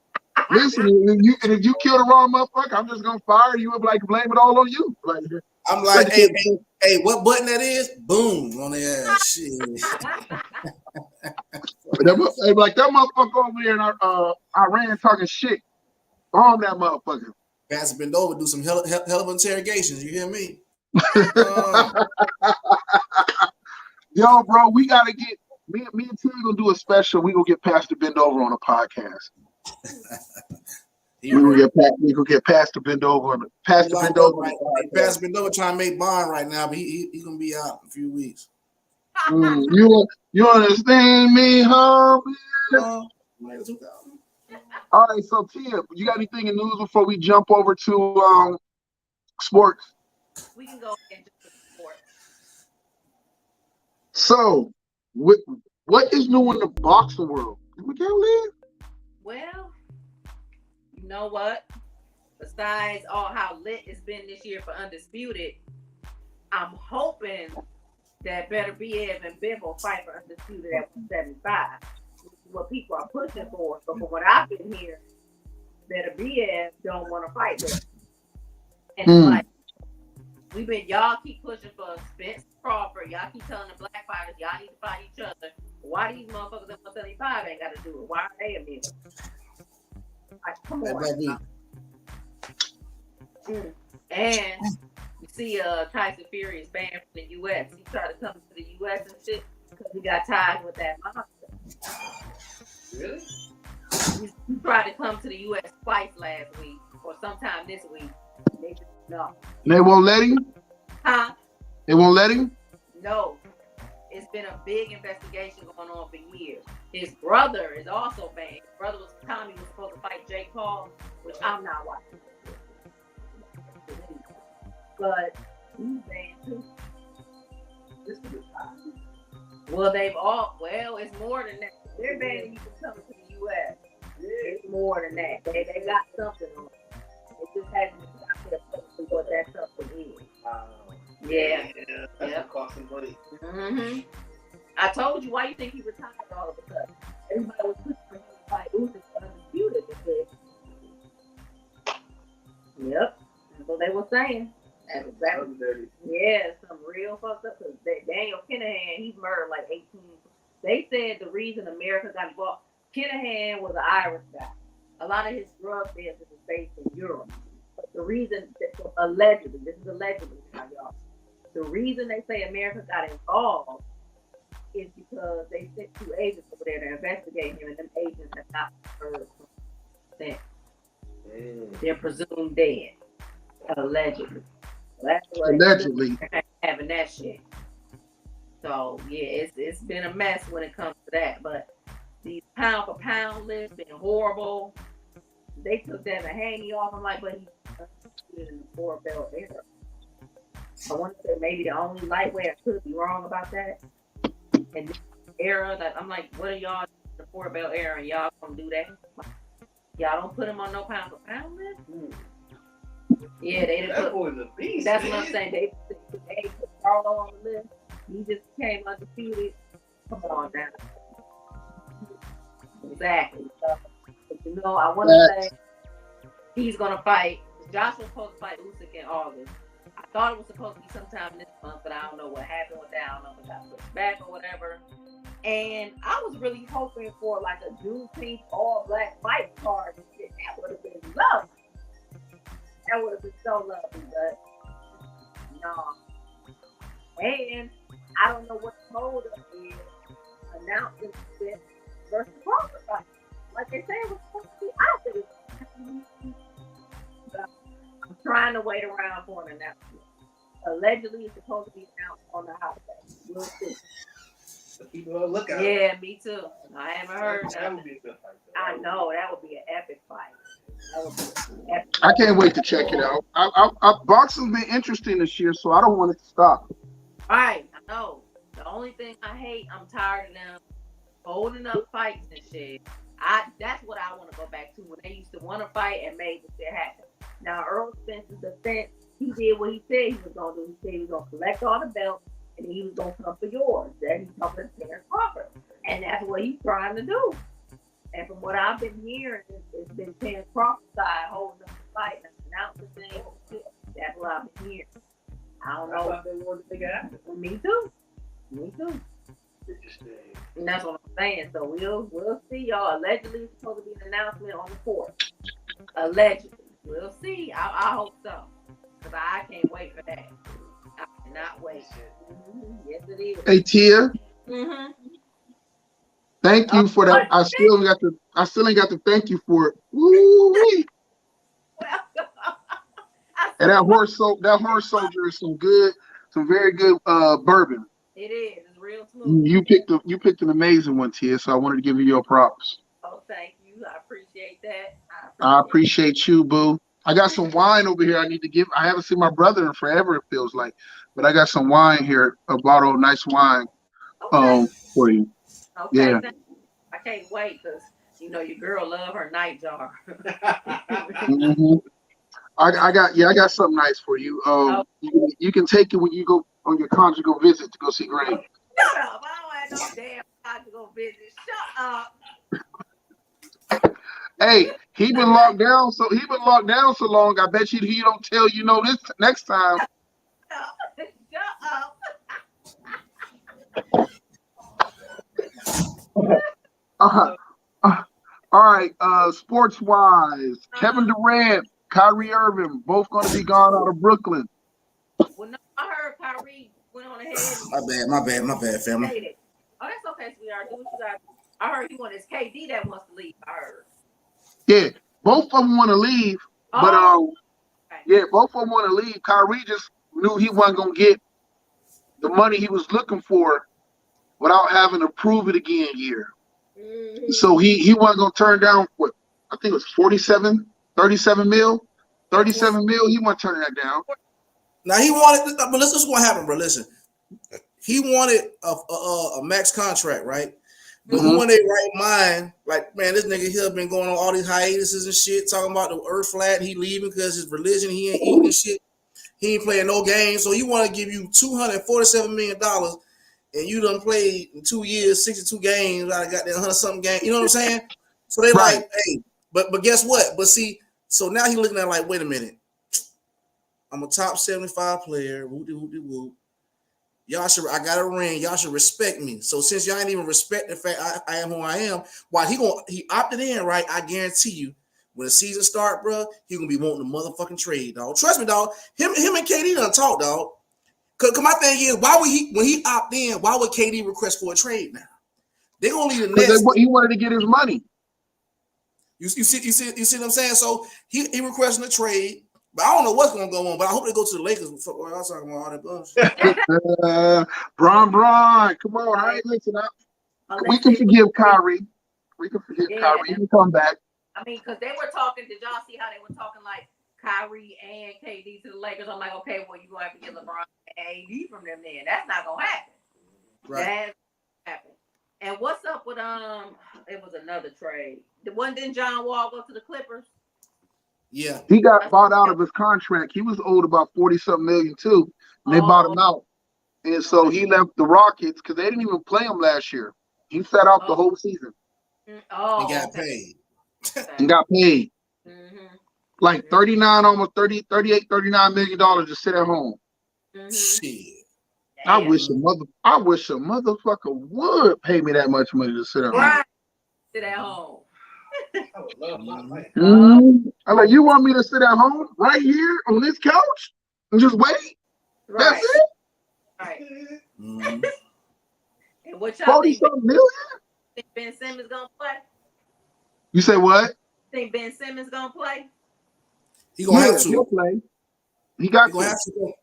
[SPEAKER 3] Listen, if you kill the wrong motherfucker, I'm just gonna fire you and like blame it all on you. Like,
[SPEAKER 4] I'm like, hey, what button that is? Boom on the ass. Shit.
[SPEAKER 3] Like that motherfucker over there in Iran talking shit. Bomb that motherfucker.
[SPEAKER 4] Pastor bend over, do some hell of interrogations. You hear me?
[SPEAKER 3] Yo, bro, we gotta get me and T gonna do a special. We gonna get Pastor Bend Over on a podcast. We gonna get Pastor Bend Over on Pastor Bend Over.
[SPEAKER 4] Right. Pastor Bend Over trying to make bond right now, but he's gonna be out in a few weeks.
[SPEAKER 3] You understand me, homie? All right, so Tia, you got anything in news before we jump over to sports?
[SPEAKER 1] We can go into sports.
[SPEAKER 3] So, what is new in the boxing world? We can't leave.
[SPEAKER 1] Well, you know what? Besides all how lit it's been this year for Undisputed, I'm hoping that Better Biev and Biv will fight for Undisputed at 175. Which is what people are pushing for. So from what I've been hearing, Better Biev don't want to fight them. And it's like, y'all keep pushing for Spence Crawford. Y'all keep telling the black fighters y'all need to fight each other. Why these motherfuckers at 175 ain't got to do it? Why are they in here? Like, come on. And you see Tyson Fury is banned from the U.S. He tried to come to the U.S. and shit because he got tied with that monster.
[SPEAKER 5] Really?
[SPEAKER 1] He tried to come to the U.S. twice last week or sometime this week. They just no.
[SPEAKER 3] They won't let him?
[SPEAKER 1] Huh?
[SPEAKER 3] They won't let him?
[SPEAKER 1] No. It's been a big investigation going on for years. His brother is also banned. His brother Tommy was supposed to fight Jake Paul, which I'm not watching. But he's banned too. Well, it's more than that. They're banning you from coming to the U.S. It's more than that. They got something on it. It just hasn't been out there publicly what that something is. Yeah.
[SPEAKER 5] That's costing money.
[SPEAKER 1] Mm-hmm. I told you, why you think he retired all of a sudden? Everybody was pushing for him to fight Usyk for Undisputed. Yep. That's what they were saying. Yeah, some real fucked up. Because Daniel Kinahan, he's murdered like 18. They said the reason America got involved, Kinahan was an Irish guy. A lot of his drug business is based in Europe. But the reason, allegedly, this is allegedly now, y'all. The reason they say America got involved is because they sent 2 agents over there to investigate him, and them agents have not heard from them. They're presumed dead, allegedly. So that's what
[SPEAKER 3] Allegedly.
[SPEAKER 1] having that shit. So yeah, it's been a mess when it comes to that. But these pound for pound lists been horrible. They took that Haney off. I'm like, but he's in the 4-belt era. I want to say maybe the only lightweight. I could be wrong about that. And this era, that I'm like, what are y'all in the 4-belt era? And y'all gonna do that? Y'all don't put him on no pound for pound list. Yeah, they didn't
[SPEAKER 5] That
[SPEAKER 1] put.
[SPEAKER 5] boy's a beast.
[SPEAKER 1] That's
[SPEAKER 5] man.
[SPEAKER 1] what I'm saying. They put Carlo on the list. He just came undefeated. Come on now. Exactly. But I want to say he's gonna fight. Joshua's supposed to fight Usyk in August. I thought it was supposed to be sometime this month, but I don't know what happened with that. I don't know if it got pushed back or whatever. And I was really hoping for like a Juneteenth all-black fight card. That would have been lovely. That would have been so lovely, but no. And I don't know what the hold up is announcing this versus Crawford fight. Like they say, it was supposed to be out there. I'm trying to wait around for an announcement. Allegedly, it's supposed to be announced on the house. We'll see.
[SPEAKER 5] The people on the lookout.
[SPEAKER 1] Yeah, me too. I haven't heard
[SPEAKER 5] That would
[SPEAKER 1] nothing.
[SPEAKER 5] be a good fight.
[SPEAKER 1] I know that would be an epic fight. That would be an epic.
[SPEAKER 3] I can't wait to check it out. Boxing's been interesting this year, so I don't want it to stop.
[SPEAKER 1] Right, I know. The only thing I hate, I'm tired of them holding up fights and shit. That's what I want to go back to when they used to want to fight and made the shit happen. Now, Earl Spence's defense, he did what he said he was gonna do. He said he was gonna collect all the belts and he was gonna come for yours. Then he's talking to Terrence Crawford, and that's what he's trying to do. And from what I've been hearing, it's been Terrence Crawford's side holding up the fight and announcing things. That's what I've been hearing. I don't know.
[SPEAKER 5] I thought they wanted to figure out.
[SPEAKER 1] Me too. Me too. And that's what I'm saying. So we'll see, y'all. Allegedly, it's supposed to be an announcement on the 4th. Allegedly. We'll see. I hope so. Because I can't wait for that. I cannot wait. Mm-hmm. Yes, it is.
[SPEAKER 3] Hey, Tia.
[SPEAKER 1] Mm-hmm.
[SPEAKER 3] Thank you for that. I still ain't got to thank you for it. Woo-wee. And that horse soldier is some very good bourbon.
[SPEAKER 1] It is. It's real smooth.
[SPEAKER 3] You picked an amazing one, Tia. So I wanted to give you your props.
[SPEAKER 1] Oh, thank you. I appreciate that.
[SPEAKER 3] I appreciate you, boo. I got some wine over here I need to give. I haven't seen my brother in forever, it feels like. But I got some wine here, a bottle of nice wine for you.
[SPEAKER 1] Okay,
[SPEAKER 3] yeah.
[SPEAKER 1] I can't wait because, your girl love her night jar.
[SPEAKER 3] Mm-hmm. I got something nice for you. You can take it when you go on your conjugal visit to go see Greg.
[SPEAKER 1] Shut up. I don't have no damn conjugal visit. Shut up.
[SPEAKER 3] Hey, he been locked down so long. I bet you he don't tell this next time.
[SPEAKER 1] Shut
[SPEAKER 3] up. All right. Sports wise, Kevin Durant, Kyrie Irving, both going to be gone out of Brooklyn.
[SPEAKER 1] Well, no, I heard Kyrie went on ahead.
[SPEAKER 4] My bad, family.
[SPEAKER 1] Oh, that's okay, sweetheart. Do what you got. I heard he wanted his KD that wants to leave. I heard.
[SPEAKER 3] Yeah, both of them want to leave, but both of them want to leave. Kyrie just knew he wasn't gonna get the money he was looking for without having to prove it again year. Mm-hmm. So he wasn't gonna turn down what I think it was 37 mil. He wasn't turning that down.
[SPEAKER 4] Now he wanted, but this is what happened, bro. Listen, he wanted a max contract, right? But who in their right mind, like, man, this nigga here been going on all these hiatuses and shit, talking about the earth flat, and he leaving because his religion, he ain't eating shit, he ain't playing no games. So he want to give you $247 million, and you done played in 2 years, 62 games, I got that 100-something game. You know what I'm saying? So they like, hey, but guess what? But see, so now he looking at it like, wait a minute, I'm a top 75 player. Whoop-de-whoop-de-whoop. I got a ring. Y'all should respect me. So since y'all ain't even respect the fact I am who I am, while he opted in, right? I guarantee you, when the season start, bro, he gonna be wanting a motherfucking trade, dog. Trust me, dog. Him and KD done talk, dog. Cause my thing is, why would when he opt in? Why would KD request for a trade now? They gonna leave the Nets.
[SPEAKER 3] He wanted to get his money.
[SPEAKER 4] You see what I'm saying? So he requesting a trade. But I don't know what's gonna go on, but I hope they go to the Lakers. I was talking about all that bullshit.
[SPEAKER 3] Bron, come on, hey, listen up. We can forgive Kyrie. Kyrie. He can come back.
[SPEAKER 1] I mean, because they were talking. Did y'all see how they were talking like Kyrie and KD to the Lakers? I'm like, okay, well, you're gonna have to get LeBron and AD from them then. That's not gonna happen.
[SPEAKER 4] Right.
[SPEAKER 1] That's happen. And what's up with it was another trade. The one didn't John Wall go to the Clippers?
[SPEAKER 4] Yeah,
[SPEAKER 3] he got bought out of his contract. He was owed about 40-something million too, and they bought him out. And so he left the Rockets because they didn't even play him last year. He sat out the whole season.
[SPEAKER 4] Oh, he got paid.
[SPEAKER 3] He got paid like 39, almost 30, 38, 39 million dollars to sit at home.
[SPEAKER 4] Shit.
[SPEAKER 3] I wish a motherfucker would pay me that much money to sit at home.
[SPEAKER 1] Sit at home.
[SPEAKER 5] I would love my life.
[SPEAKER 3] I'm like, you want me to sit at home right here on this couch and just wait?
[SPEAKER 1] Right.
[SPEAKER 3] That's it?
[SPEAKER 1] Right. And what y'all
[SPEAKER 3] 40-something million?
[SPEAKER 1] Think Ben Simmons gonna play?
[SPEAKER 3] You say what?
[SPEAKER 1] Think Ben Simmons gonna play?
[SPEAKER 4] He gonna have to.
[SPEAKER 3] He'll play. He got
[SPEAKER 4] to. Have to.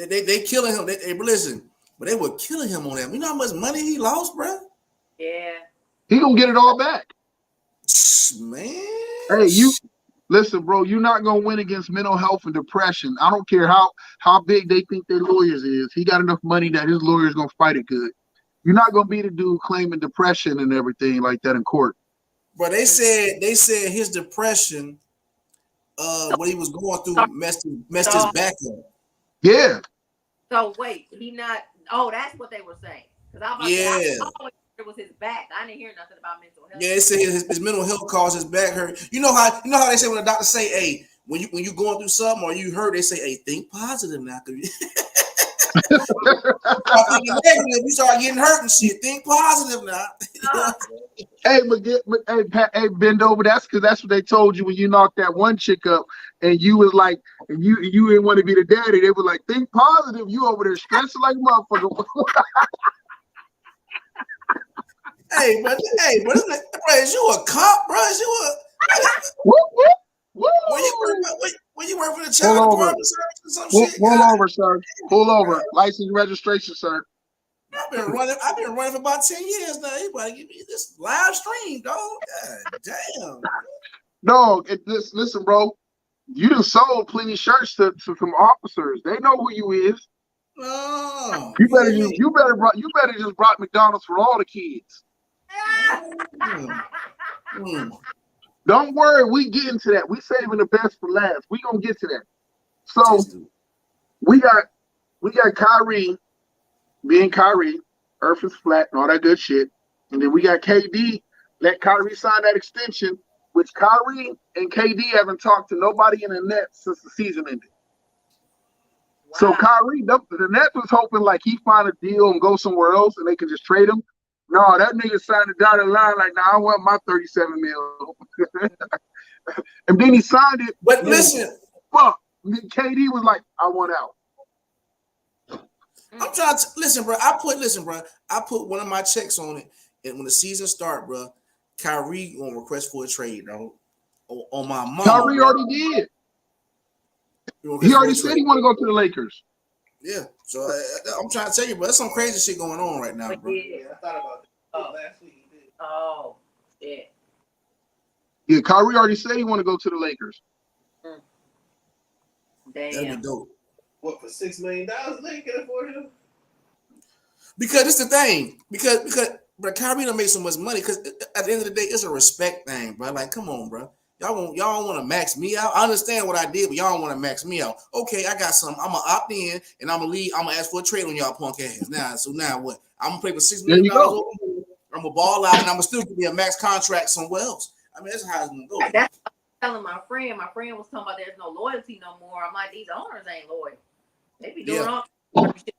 [SPEAKER 4] They killing him. Listen, but they were killing him on that. You know how much money he lost, bro?
[SPEAKER 1] Yeah.
[SPEAKER 3] He gonna get it all back.
[SPEAKER 4] Man.
[SPEAKER 3] Hey, you listen, bro. You're not gonna win against mental health and depression. I don't care how big they think their lawyers is. He got enough money that his lawyer's gonna fight it good. You're not gonna be the dude claiming depression and everything like that in court.
[SPEAKER 4] But they said his depression what he was going through messed his back up.
[SPEAKER 3] Yeah.
[SPEAKER 1] So wait, he not. Oh, that's what they were saying. Because I was about to say, I always heard it was his back. I didn't hear nothing about mental health.
[SPEAKER 4] Yeah, it said his mental health caused his back hurt. You know how they say when the doctor say, "Hey, when you going through something or you hurt," they say, "Hey, think positive now." I think negative, you start getting hurt and shit. Think positive now.
[SPEAKER 3] Hey, hey, bend over. That's because that's what they told you when you knocked that one chick up, and you was like, and you didn't want to be the daddy. They were like, think positive. You over there stressing like a motherfucker.
[SPEAKER 4] Hey, bro, is you a cop, bro? Is you a when you work for the child department service or some shit?
[SPEAKER 3] Pull over, sir. Pull over. License registration, sir.
[SPEAKER 4] I've been running for about 10 years now. Anybody give me this live stream, dog? God damn.
[SPEAKER 3] No, listen, bro. You done sold plenty shirts to some officers. They know who you is.
[SPEAKER 4] Oh,
[SPEAKER 3] you better just brought McDonald's for all the kids. Don't worry, we get into that. We saving the best for last. We gonna get to that. So we got Kyrie being Kyrie, Earth is flat, and all that good shit. And then we got KD. Let Kyrie sign that extension, which Kyrie and KD haven't talked to nobody in the Nets since the season ended. Wow. So Kyrie, the Nets was hoping like he find a deal and go somewhere else and they can just trade him. No, that nigga signed a dotted line like, nah, I want my 37 mil. And then he signed it.
[SPEAKER 4] But listen.
[SPEAKER 3] Fuck. KD was like, I want out.
[SPEAKER 4] I'm trying to listen, bro. I put one of my checks on it. And when the season start, bro, Kyrie gonna request for a trade, dog. On my mom.
[SPEAKER 3] Kyrie already did. He already said he want to go to the Lakers.
[SPEAKER 4] Yeah, so I'm trying to tell you, bro, there's some crazy shit going on right now, bro.
[SPEAKER 5] Yeah, I thought about that last week.
[SPEAKER 1] Oh, shit.
[SPEAKER 3] Yeah, Kyrie already said he want to go to the Lakers.
[SPEAKER 1] Damn.
[SPEAKER 4] That'd be dope.
[SPEAKER 5] What, for $6 million? They can afford him?
[SPEAKER 4] Because it's the thing. Because bro, Kyrie don't make so much money. Because at the end of the day, it's a respect thing, bro. Like, come on, bro. Y'all don't want to max me out. I understand what I did, but y'all don't want to max me out. Okay, I got something. I'm gonna opt in and I'm gonna leave. I'm gonna ask for a trade on y'all punk ass. Now what? I'm gonna play for $6 million. I'm gonna ball out and I'm gonna still give me a max contract somewhere else. I mean, that's how it's gonna go.
[SPEAKER 1] That's what I'm telling my friend. My friend was talking about there's no loyalty no more. I'm like, these owners ain't loyal. They be doing all shit.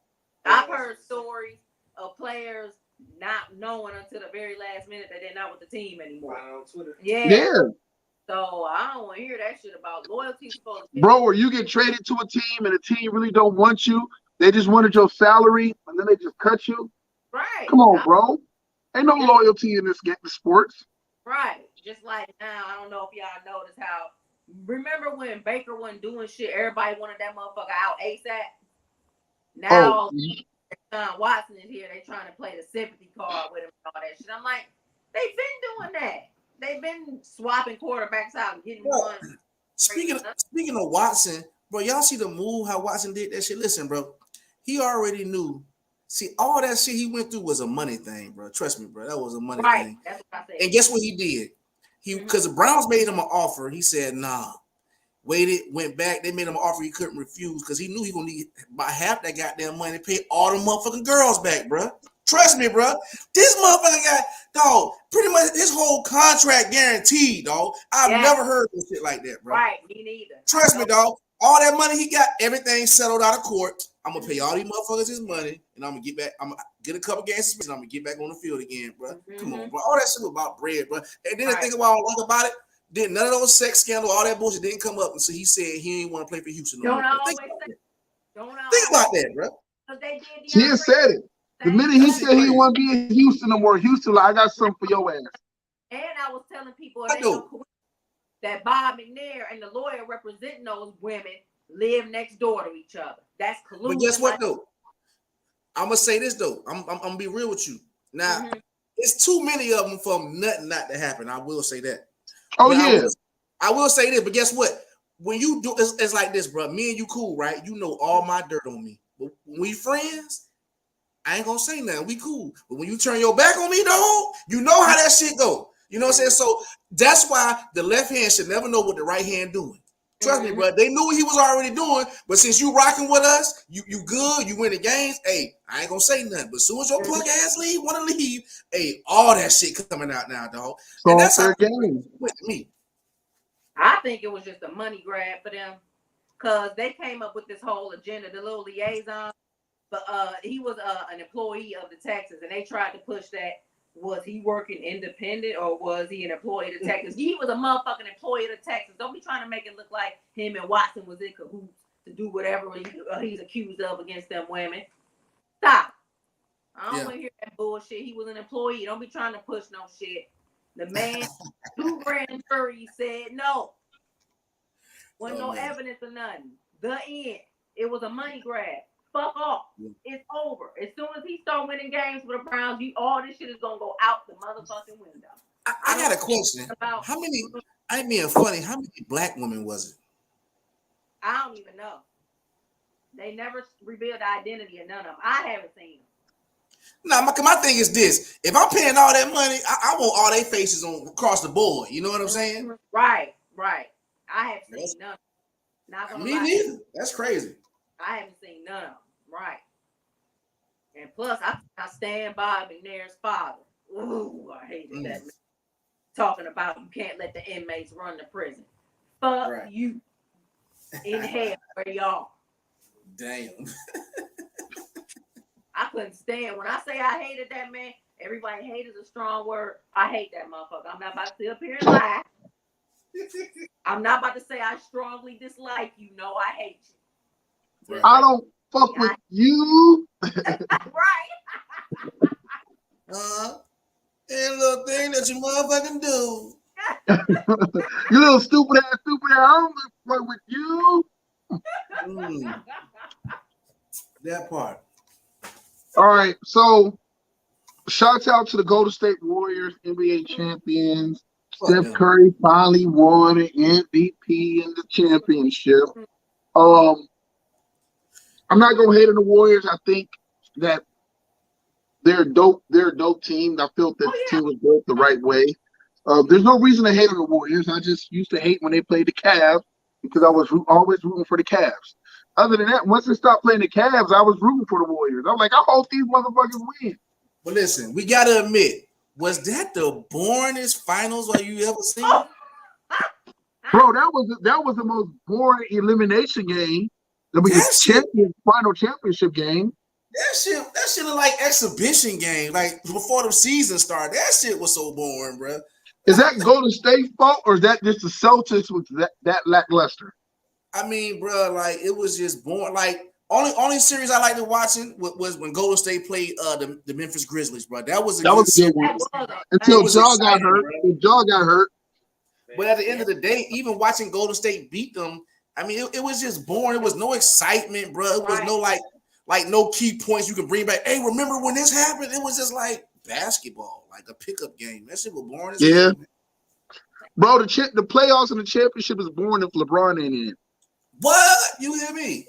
[SPEAKER 1] I've heard stories of players not knowing until the very last minute that they're not with the team anymore.
[SPEAKER 5] On Twitter.
[SPEAKER 1] Yeah. So I don't want to hear that shit about loyalty.
[SPEAKER 3] Bro, or you get traded to a team and the team really don't want you. They just wanted your salary and then they just cut you.
[SPEAKER 1] Right.
[SPEAKER 3] Come on, bro. Ain't no loyalty in this sports.
[SPEAKER 1] Right. Just like now, I don't know if y'all noticed how. Remember when Baker wasn't doing shit? Everybody wanted that motherfucker out ASAP. Now, Watson is here. They trying to play the sympathy card with him and all that shit. I'm like, they've been doing that. They've been swapping quarterbacks out and getting one.
[SPEAKER 4] Speaking of Watson, bro, y'all see the move how Watson did that shit? Listen, bro, he already knew. See, all that shit he went through was a money thing, bro. Trust me, bro. That was a money thing.
[SPEAKER 1] That's what I said.
[SPEAKER 4] And guess what he did? Because the Browns made him an offer. He said, nah. Waited, went back. They made him an offer he couldn't refuse because he knew he gonna need about half that goddamn money to pay all the motherfucking girls back, bro. Trust me, bro. This motherfucker got, dog, pretty much his whole contract guaranteed, dog. I've never heard of shit like that, bro.
[SPEAKER 1] Right, me neither.
[SPEAKER 4] Trust me, dog. All that money he got, everything settled out of court. I'm gonna pay all these motherfuckers his money, and I'm gonna get back. I'm gonna get a couple games, and I'm gonna get back on the field again, bro. Come on, bro. All that shit was about bread, bro. And then the thing about I like about it, then none of those sex scandals, all that bullshit didn't come up until he said he ain't want to play for Houston.
[SPEAKER 1] Think about
[SPEAKER 4] that, bro.
[SPEAKER 3] He said it. The minute he said he want to be in Houston no more, Houston, like, I got something for your ass.
[SPEAKER 1] And I was telling people that Bob McNair and the lawyer representing those women live next door to each other. That's collusion.
[SPEAKER 4] But guess what, though? I'm gonna say this though. I'm gonna be real with you. Now, it's too many of them for nothing not to happen. I will say that.
[SPEAKER 3] Oh,
[SPEAKER 4] but
[SPEAKER 3] yeah.
[SPEAKER 4] I will say this, but guess what? When you do, it's like this, bro. Me and you cool, right? You know all my dirt on me. But when we friends, I ain't gonna say nothing. We cool. But when you turn your back on me, dog, you know how that shit go. You know what I'm saying? So that's why the left hand should never know what the right hand doing. Trust me, bro. They knew what he was already doing, but since you rocking with us, you good, you win the games. Hey, I ain't gonna say nothing. But as soon as your punk ass want to leave, hey, all that shit coming out now, dog.
[SPEAKER 3] So
[SPEAKER 4] And that's
[SPEAKER 3] fair
[SPEAKER 4] how
[SPEAKER 3] game.
[SPEAKER 4] with me.
[SPEAKER 1] I think it was just a money grab for them because they came up with this whole agenda, the little liaison. But he was an employee of the Texans, and they tried to push that. Was he working independent or was he an employee of the Texans? He was a motherfucking employee of the Texans. Don't be trying to make it look like him and Watson was in cahoots to do whatever he's accused of against them women. Stop. I don't want to hear that bullshit. He was an employee. Don't be trying to push no shit. The man, 2 grand jury said no. Wasn't no evidence or nothing. The end. It was a money grab. Fuck off. It's over. As soon as he start winning games for the Browns, all this shit is gonna go out the motherfucking window.
[SPEAKER 4] I got a question. How many? I mean, funny. How many black women was it?
[SPEAKER 1] I don't even know. They never revealed the identity of none of them. I haven't seen them.
[SPEAKER 4] No, my thing is this: if I'm paying all that money, I want all their faces on across the board. You know what I'm saying?
[SPEAKER 1] Right. I haven't seen none. Not gonna
[SPEAKER 4] Me
[SPEAKER 1] lie.
[SPEAKER 4] neither. That's crazy.
[SPEAKER 1] I haven't seen none of them. Right. And plus, I stand by McNair's father. Ooh, I hated that. Talking about you can't let the inmates run the prison. Fuck you. In hell where y'all.
[SPEAKER 4] Damn.
[SPEAKER 1] I couldn't stand. When I say I hated that man, everybody hate is a strong word. I hate that motherfucker. I'm not about to sit up here and lie. I'm not about to say I strongly dislike you. No, I hate you.
[SPEAKER 3] I don't fuck with you.
[SPEAKER 1] Right.
[SPEAKER 4] And little thing that you motherfucking do.
[SPEAKER 3] You little stupid ass. I don't fuck with you.
[SPEAKER 4] That part.
[SPEAKER 3] All right, so shouts out to the Golden State Warriors, NBA champions. Steph Curry finally won an MVP in the championship. I'm not gonna hate on the Warriors. I think that they're dope. They're a dope team. I felt that the team was built the right way. There's no reason to hate on the Warriors. I just used to hate when they played the Cavs because I was always rooting for the Cavs. Other than that, once they stopped playing the Cavs, I was rooting for the Warriors. I'm like, I hope these motherfuckers win.
[SPEAKER 4] But listen, we gotta admit, was that the boringest finals you ever seen?
[SPEAKER 3] Bro, that was the most boring elimination game. That was the final championship game.
[SPEAKER 4] That shit look like exhibition game, like before the season started. That shit was so boring, bro.
[SPEAKER 3] Is that Golden State fault or is that just the Celtics with that lackluster?
[SPEAKER 4] I mean, bro, like it was just boring. Like only series I liked watching was when Golden State played the Memphis Grizzlies, bro. That was a good one.
[SPEAKER 3] Until Jaw got hurt. Jaw got hurt.
[SPEAKER 4] But at the end of the day, even watching Golden State beat them, I mean, it was just boring. It was no excitement, bro. It was no like no key points you can bring back. Hey, remember when this happened? It was just like basketball, like a pickup game. That shit was boring.
[SPEAKER 3] Yeah, bro. The playoffs and the championship is boring if LeBron ain't in it.
[SPEAKER 4] What? You hear me?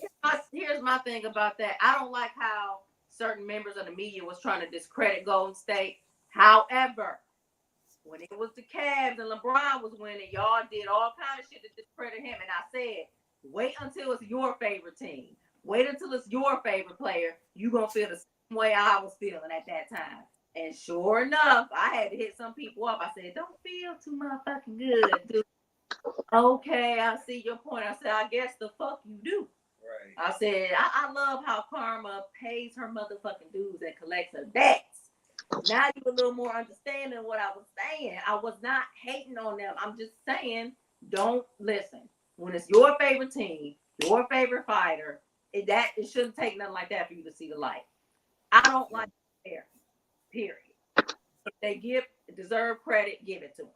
[SPEAKER 1] Here's my thing about that. I don't like how certain members of the media was trying to discredit Golden State. However, when it was the Cavs and LeBron was winning, y'all did all kind of shit to discredit him. And I said, wait until it's your favorite team. Wait until it's your favorite player. You're going to feel the same way I was feeling at that time. And sure enough, I had to hit some people up. I said, don't feel too motherfucking good, dude. Okay, I see your point. I said, I guess the fuck you do. Right. I said, I love how Karma pays her motherfucking dues and collects her debts. Now you a little more understanding what I was saying. I was not hating on them. I'm just saying, don't listen. When it's your favorite team, your favorite fighter, it shouldn't take nothing like that for you to see the light. I don't like it, period. If they deserve credit, give it to them.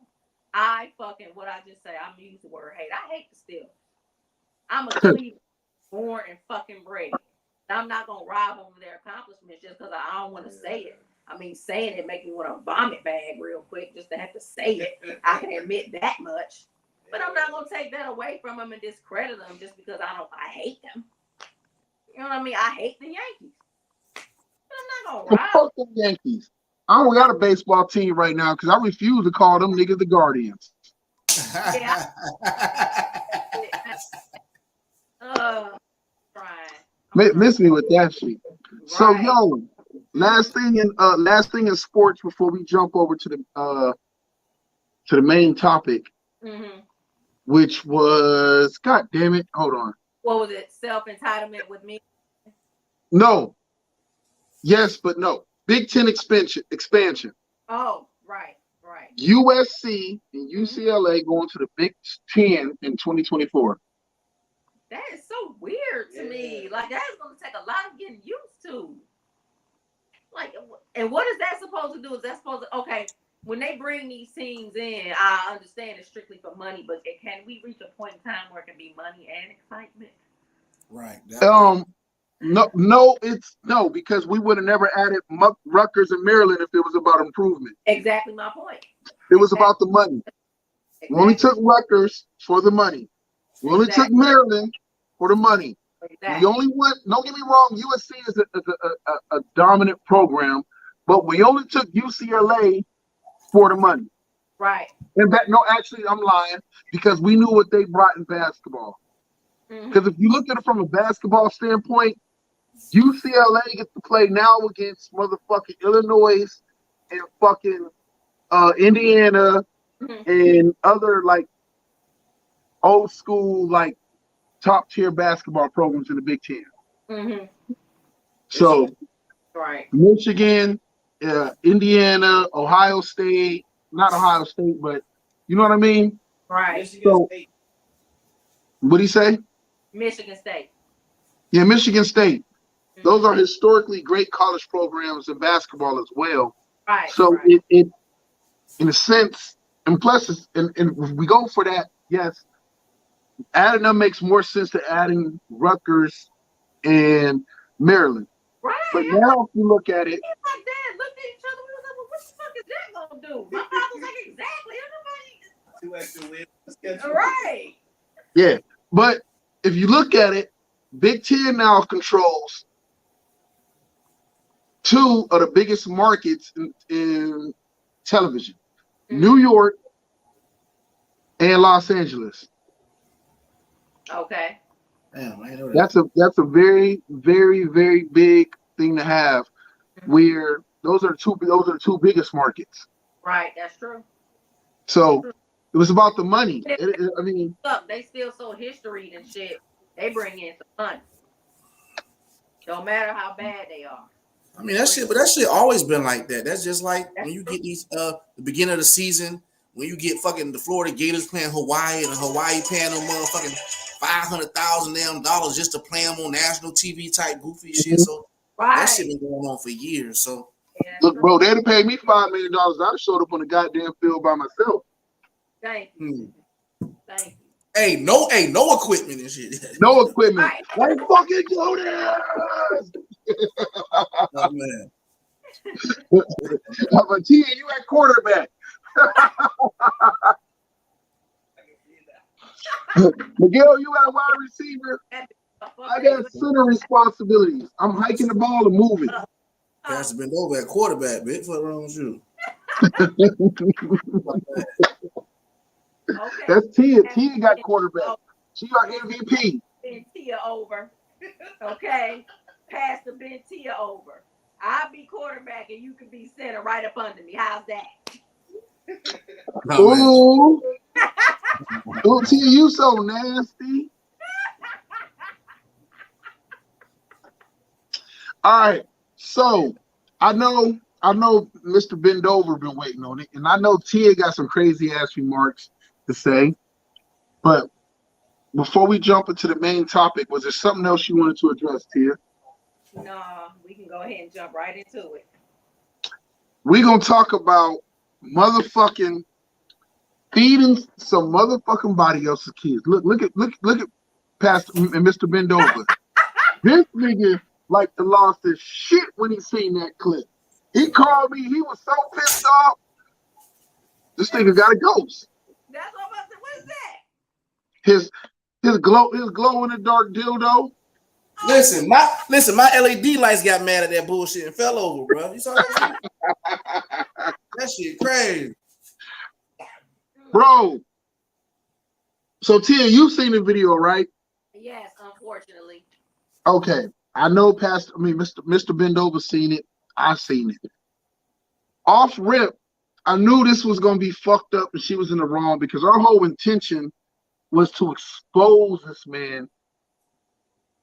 [SPEAKER 1] What I just say, I'm using the word hate. I hate the Steelers. I'm a Cleveland born and fucking bred. I'm not going to rob them of their accomplishments just because I don't want to say it. I mean, saying it make me want to vomit bag real quick just to have to say it. I can admit that much. But I'm not going to take that away from them and discredit them just because I hate them. You know what I mean? I hate the Yankees. But I'm not going to rob
[SPEAKER 3] fuck the Yankees. I don't got a baseball team right now because I refuse to call them niggas the Guardians.
[SPEAKER 1] Yeah.
[SPEAKER 3] Miss me with that shit. So
[SPEAKER 1] Right.
[SPEAKER 3] yo, last thing in sports before we jump over to the main topic,
[SPEAKER 1] Mm-hmm.
[SPEAKER 3] which was, God damn it, hold on.
[SPEAKER 1] What was it? Self-entitlement with me?
[SPEAKER 3] No. Yes, but no. Big Ten expansion.
[SPEAKER 1] Oh, right.
[SPEAKER 3] USC and UCLA going to the Big Ten in 2024.
[SPEAKER 1] That is so weird to me. Like, that is going to take a lot of getting used to. Like, and what is that supposed to do? Is that supposed to, okay, when they bring these teams in, I understand it's strictly for money, but can we reach a point in time where it can be money and excitement?
[SPEAKER 4] Right.
[SPEAKER 3] No, because we would have never added Rutgers and Maryland if it was about improvement.
[SPEAKER 1] Exactly my point.
[SPEAKER 3] It was about the money.
[SPEAKER 1] Exactly.
[SPEAKER 3] We only took Rutgers for the money. We only took Maryland for the money.
[SPEAKER 1] Exactly.
[SPEAKER 3] We only went, don't get me wrong, USC is a dominant program, but we only took UCLA for the money.
[SPEAKER 1] Right.
[SPEAKER 3] And actually, I'm lying, because we knew what they brought in basketball. Because if you look at it from a basketball standpoint, UCLA gets to play now against motherfucking Illinois and fucking Indiana and other like old school like top tier basketball programs in the Big Ten. So
[SPEAKER 1] right.
[SPEAKER 3] Michigan, Indiana, Ohio State, not Ohio State, but you know what I mean?
[SPEAKER 1] Right.
[SPEAKER 5] Michigan State.
[SPEAKER 3] What'd he say?
[SPEAKER 1] Michigan State.
[SPEAKER 3] Yeah, Michigan State. Those are historically great college programs in basketball as well.
[SPEAKER 1] Right.
[SPEAKER 3] So
[SPEAKER 1] right.
[SPEAKER 3] it in a sense, and plus, and if we go for that, yes, adding them makes more sense than adding Rutgers and Maryland.
[SPEAKER 1] Right.
[SPEAKER 3] But now, if you look at it,
[SPEAKER 1] my dad looked at each other. We was like, well, what the fuck is that gonna do? My father was like, exactly. Everybody.
[SPEAKER 5] 2 extra wins.
[SPEAKER 1] Right.
[SPEAKER 3] Yeah, but if you look at it, Big Ten now controls 2 of the biggest markets in television: New York and Los Angeles.
[SPEAKER 1] Okay.
[SPEAKER 4] Damn, I know that.
[SPEAKER 3] That's a very, very, very big thing to have. Where those are the two biggest markets.
[SPEAKER 1] Right. That's true.
[SPEAKER 3] So it was about the money. I mean,
[SPEAKER 1] look, they still so history and shit. They bring in some money. No matter how bad they are.
[SPEAKER 4] I mean that shit always been like that. That's just like when you get these the beginning of the season, when you get fucking the Florida Gators playing Hawaii and Hawaii paying them motherfucking $500,000 damn dollars just to play them on national TV type goofy shit. So that shit been going on for years. So
[SPEAKER 3] look, bro, they'd have paid me $5 million. I'd have showed up on the goddamn field by myself.
[SPEAKER 1] Thank you. Thank you.
[SPEAKER 4] Hey, no equipment and shit.
[SPEAKER 3] No equipment.
[SPEAKER 1] Right.
[SPEAKER 3] Let's fucking go there.
[SPEAKER 4] Oh man.
[SPEAKER 3] But Tia, you at quarterback. Miguel, you at wide receiver. I got center responsibilities. I'm hiking the ball and moving.
[SPEAKER 4] Pastor been over at quarterback, bitch. What's wrong with you?
[SPEAKER 1] Okay.
[SPEAKER 3] That's Tia. Tia got quarterback. She got MVP.
[SPEAKER 1] Ben Tia over. Okay. Pastor Ben Tia over. I'll be quarterback and you can be center right up under me. How's that?
[SPEAKER 3] Ooh. Ooh, Tia, you so nasty. All right. So I know Mr. Bendover been waiting on it, and I know Tia got some crazy ass remarks to say. But before we jump into the main topic, was there something else you wanted to address, Tia?
[SPEAKER 1] No, we can go ahead and jump right into it.
[SPEAKER 3] We're gonna talk about motherfucking feeding some motherfucking body else's kids. Look at Pastor and Mr. Bendover. This nigga like to lost his shit when he seen that clip. He called me. He was so pissed off. This nigga got a ghost.
[SPEAKER 1] That's what I'm about to say. What is that?
[SPEAKER 3] His glow in the dark dildo.
[SPEAKER 4] Listen, my LED lights got mad at that bullshit and fell over, bro. You saw that shit? That shit crazy.
[SPEAKER 3] Bro. So Tia, you've seen the video, right?
[SPEAKER 1] Yes, unfortunately.
[SPEAKER 3] Okay. I know Mr. Bendover seen it. I seen it. Off rip, I knew this was gonna be fucked up and she was in the wrong because our whole intention was to expose this man.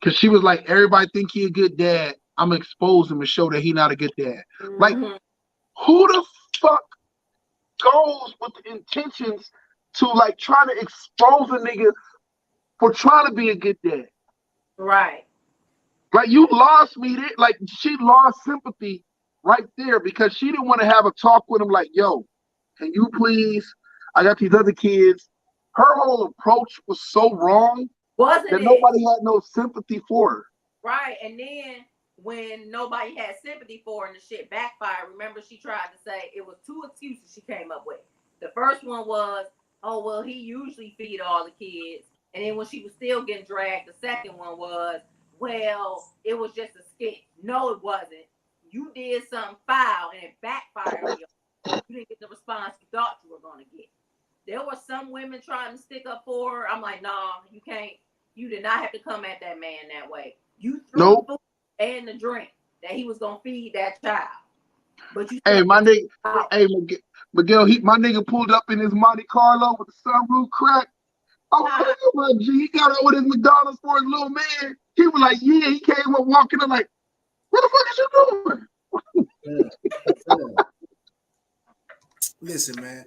[SPEAKER 3] Cause she was like, everybody think he a good dad. I'm gonna expose him and show that he not a good dad. Like, who the fuck goes with the intentions to like trying to expose a nigga for trying to be a good dad?
[SPEAKER 1] Right.
[SPEAKER 3] Like, you lost me there. Like, she lost sympathy right there because she didn't want to have a talk with him like, yo, can you please? I got these other kids. Her whole approach was so wrong that nobody had no sympathy for her.
[SPEAKER 1] Right. And then when nobody had sympathy for her and the shit backfired, remember she tried to say it was 2 excuses she came up with. The first one was, oh, well, he usually feed all the kids. And then when she was still getting dragged, the second one was, well, it was just a skit. No, it wasn't. You did something foul and it backfired on you. You didn't get the response you thought you were going to get. There were some women trying to stick up for her. I'm like, no, you can't. You did not have to come at that man that way. You threw the food and the drink that he was going to feed that child. But you
[SPEAKER 3] hey, my nigga, Miguel, my nigga pulled up in his Monte Carlo with the sunroof crack. Oh, my G, he got out with his McDonald's for his little man. He was like, yeah, he came up walking up like, what the fuck is you doing?
[SPEAKER 4] Listen, man,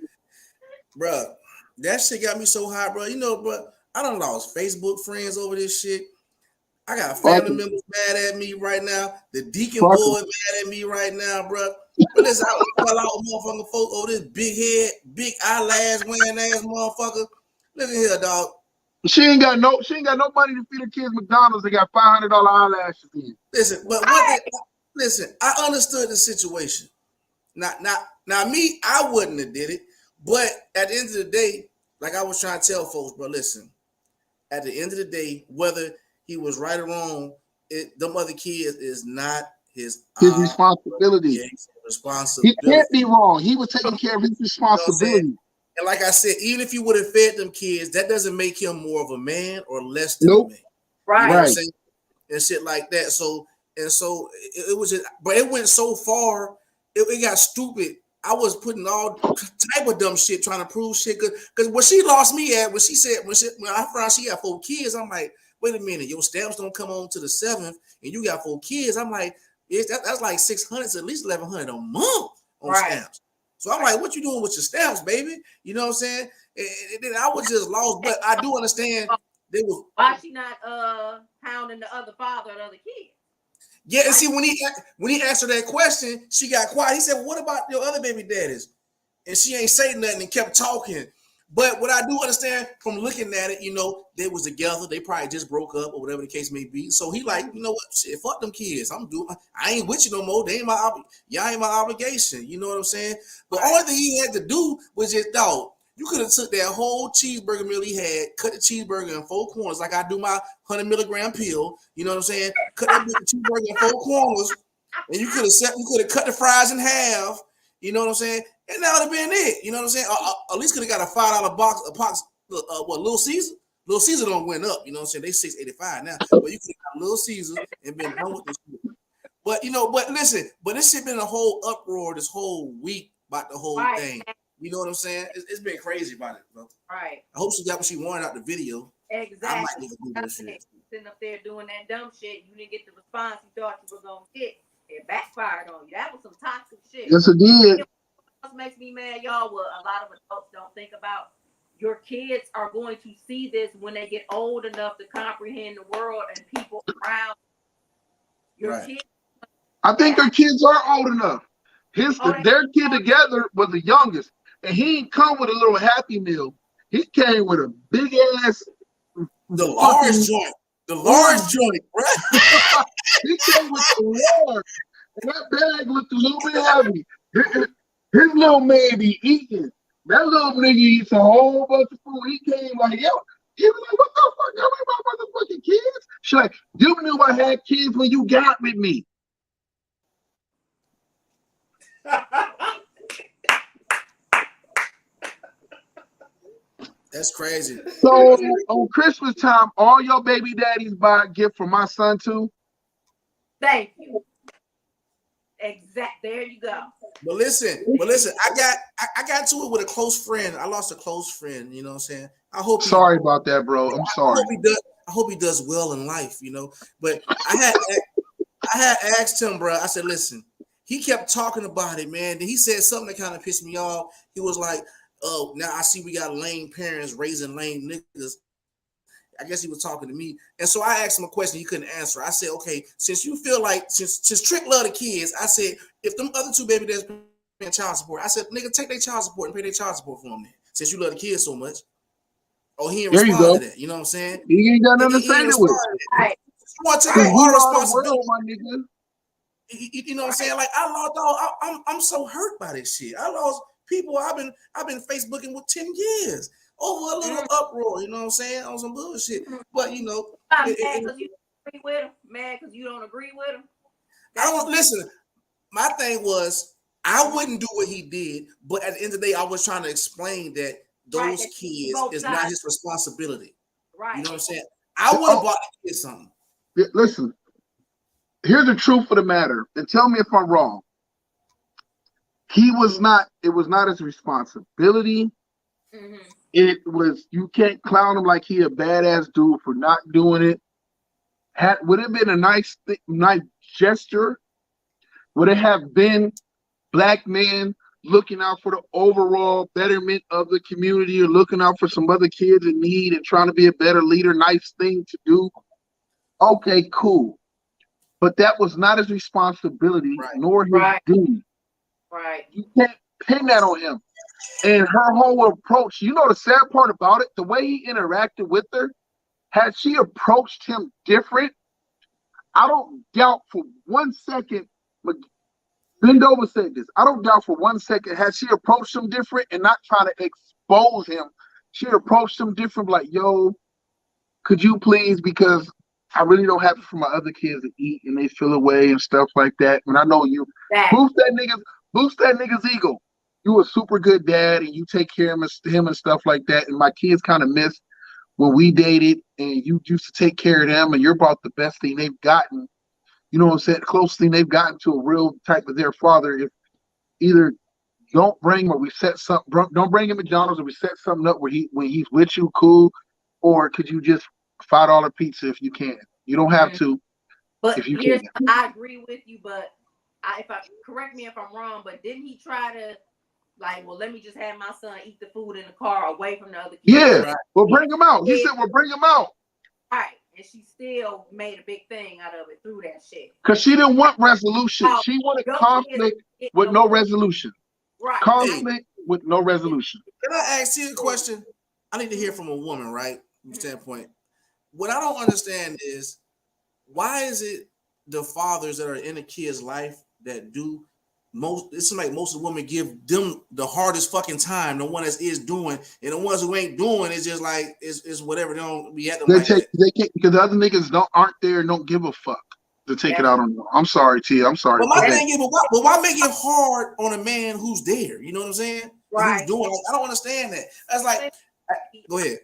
[SPEAKER 4] bro, that shit got me so hot, bro. You know, bro, I done lost Facebook friends over this shit. I got family members mad at me right now. The Deacon boy mad at me right now, bro. But listen, I fell out with motherfucking folk over this big head, big eyelash wearing ass motherfucker. Look at here, dog.
[SPEAKER 3] She ain't got no money to feed her kids McDonald's. They got $500 eyelashes in.
[SPEAKER 4] Listen, but listen, I understood the situation. Now me, I wouldn't have did it. But at the end of the day, like I was trying to tell folks, bro, listen, at the end of the day, whether he was right or wrong, them other kids is not his
[SPEAKER 3] responsibility.
[SPEAKER 4] Yeah, his responsibility.
[SPEAKER 3] He can't be wrong. He was taking care of his responsibility.
[SPEAKER 4] You know, and like I said, even if you would have fed them kids, that doesn't make him more of a man or less than a man.
[SPEAKER 1] Right.
[SPEAKER 4] You know what I'm saying? And shit like that. So it was just, but it went so far, it got stupid. I was putting all type of dumb shit trying to prove shit. Because what she lost me at, when I found she got 4 kids, I'm like, wait a minute, your stamps don't come on to the 7th, and you got 4 kids. I'm like, that's like 600 to at least 1,100 a month on stamps. So I'm like, what you doing with your stamps, baby? You know what I'm saying? And then I was just lost, but I do understand they was.
[SPEAKER 1] Why she not hounding the other father or the other kid?
[SPEAKER 4] Yeah, and see, when he asked her that question, she got quiet. He said, well, what about your other baby daddies? And she ain't saying nothing and kept talking. But what I do understand from looking at it, you know, they was together. They probably just broke up or whatever the case may be. So he like, you know what? Shit, fuck them kids. I ain't with you no more. Y'all ain't my obligation. You know what I'm saying? But only thing he had to do was just, dog, you could have took that whole cheeseburger meal he had, cut the cheeseburger in 4 corners like I do my 100 milligram pill. You know what I'm saying? Cut that cheeseburger in 4 corners, and you could have cut the fries in half. You know what I'm saying? And that would have been it. You know what I'm saying? At least could have got a $5 box. What, Little Caesar? Little Caesar don't went up. You know what I'm saying? They $6.85 now. But you could have got Little Caesar and been done with this shit. But listen, this shit been a whole uproar this whole week about the whole thing. You know what I'm saying? It's been crazy about it, bro.
[SPEAKER 1] Right.
[SPEAKER 4] I hope she got what she wanted out the video.
[SPEAKER 1] Exactly.
[SPEAKER 4] I might need to do this shit.
[SPEAKER 1] Sitting up there doing that dumb shit, you didn't get the response you thought you were gonna get. It backfired on you. That was some toxic shit.
[SPEAKER 3] Yes, it did.
[SPEAKER 1] What makes me mad, y'all? What a lot of adults don't think about. Your kids are going to see this when they get old enough to comprehend the world and people around. Your kids.
[SPEAKER 3] I think their kids are old enough. Their kid together was the youngest, and he didn't come with a little Happy Meal. He came with a big ass,
[SPEAKER 4] the large joint. The large joint, right?
[SPEAKER 3] He came with the large, and that bag looked a little bit heavy. His little man be eating. That little nigga eats a whole bunch of food. He came like, yo, he was like, what the fuck? Y'all ain't my motherfucking kids? She like, you knew I had kids when you got with me.
[SPEAKER 4] That's crazy.
[SPEAKER 3] So on Christmas time, all your baby daddies buy a gift for my son too.
[SPEAKER 1] Thank you. There you go.
[SPEAKER 4] But listen, I got to it with a close friend. I lost a close friend, you know what I'm saying?
[SPEAKER 3] Sorry about that, bro. I'm sorry.
[SPEAKER 4] I hope he does well in life, you know. But I had asked him, bro. I said, listen, he kept talking about it, man. Then he said something that kind of pissed me off. He was like, oh, now I see we got lame parents raising lame niggas. I guess he was talking to me. And so I asked him a question he couldn't answer. I said, okay, since you feel like, since Trick love the kids, I said, if them other two baby daddies paying child support, I said, nigga, take their child support and pay their child support for them then, since you love the kids so much. Oh, he ain't respond to that. You know what I'm saying?
[SPEAKER 3] He ain't got nothing to say to it.
[SPEAKER 1] Right.
[SPEAKER 4] You want to take all responsibility,
[SPEAKER 3] my nigga.
[SPEAKER 4] You know what I'm saying? Like I lost all. I'm so hurt by this shit. I lost people I've been Facebooking with 10 years over a little uproar. You know what I'm saying? On some bullshit. But you know,
[SPEAKER 1] mad because you agree with him. Mad because you don't agree with him.
[SPEAKER 4] I don't listen. My thing was I wouldn't do what he did, but at the end of the day, I was trying to explain that those kids is not his responsibility.
[SPEAKER 1] Right.
[SPEAKER 4] You know what I'm saying? I would have bought the kids something.
[SPEAKER 3] Listen, here's the truth of the matter, and tell me if I'm wrong. It was not his responsibility.
[SPEAKER 1] Mm-hmm.
[SPEAKER 3] It was, you can't clown him like he a badass dude for not doing it. Would it have been a nice gesture? Would it have been black men looking out for the overall betterment of the community, or looking out for some other kids in need and trying to be a better leader? Nice thing to do. Okay, cool. But that was not his responsibility, nor his duty.
[SPEAKER 1] Right.
[SPEAKER 3] You can't pin that on him. And her whole approach, you know the sad part about it, the way he interacted with her, had she approached him different, I don't doubt for 1 second, bend over said this, I don't doubt for 1 second, had she approached him different and not trying to expose him, she approached him different, like, yo, could you please, because I really don't have it for my other kids to eat and they feel away and stuff like that. And I know you boost that nigga's ego. You a super good dad and you take care of him and stuff like that. And my kids kind of miss when we dated and you used to take care of them and you're about the best thing they've gotten. You know what I'm saying? Closest thing they've gotten to a real type of their father. If either don't bring him or we set something, don't bring him to McDonald's or we set something up when he's with you, cool. Or could you just $5 pizza if you can? You don't have to.
[SPEAKER 1] But
[SPEAKER 3] if you
[SPEAKER 1] here's,
[SPEAKER 3] can.
[SPEAKER 1] I agree with you, but correct me if I'm wrong, but didn't he try to, like, well, let me just have my son eat the food in the car away from the other kids?
[SPEAKER 3] Yeah, well, bring him out. He said, well, bring him out.
[SPEAKER 1] All right, and she still made a big thing out of it through that shit.
[SPEAKER 3] Because she didn't want resolution. She wanted conflict with no resolution.
[SPEAKER 1] Right.
[SPEAKER 3] Conflict with no resolution.
[SPEAKER 4] Can I ask you a question? I need to hear from a woman, right? From standpoint. What I don't understand is, why is it the fathers that are in a kid's life that do most? It seems like most of the women give them the hardest fucking time. The one that is doing, and the ones who ain't doing is just like it's whatever. They don't be at them. They
[SPEAKER 3] can't, because the other niggas aren't there and don't give a fuck to take it out on them. I'm sorry, Tia. I'm sorry.
[SPEAKER 4] But my thing is, but why make it hard on a man who's there? You know what I'm saying?
[SPEAKER 1] Right.
[SPEAKER 4] Who's doing? Like, I don't understand that. That's like, go ahead.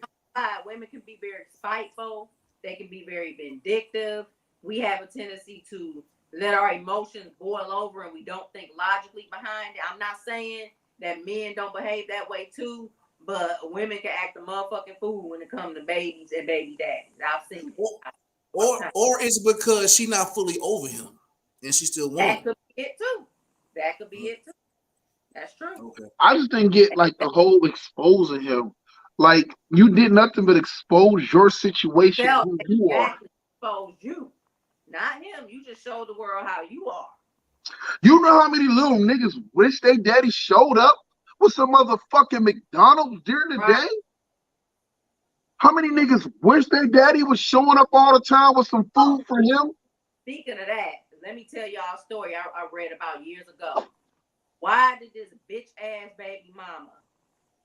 [SPEAKER 1] Women can be very spiteful. They can be very vindictive. We have a tendency to let our emotions boil over and we don't think logically behind it. I'm not saying that men don't behave that way too, but women can act a motherfucking fool when it comes to babies and baby daddies. I've seen it.
[SPEAKER 4] Or it's because she's not fully over him and she still wants.
[SPEAKER 1] That could be it too. That could be it too. That's true.
[SPEAKER 4] Okay.
[SPEAKER 3] I just didn't get like the whole exposing him. Like, you did nothing but expose your situation, who you are.
[SPEAKER 1] Expose you, not him. You just showed the world how you are.
[SPEAKER 3] You know how many little niggas wish they daddy showed up with some motherfucking McDonald's during the day? How many niggas wish their daddy was showing up all the time with some food for him?
[SPEAKER 1] Speaking of that, let me tell y'all a story I read about years ago. Why did this bitch ass baby mama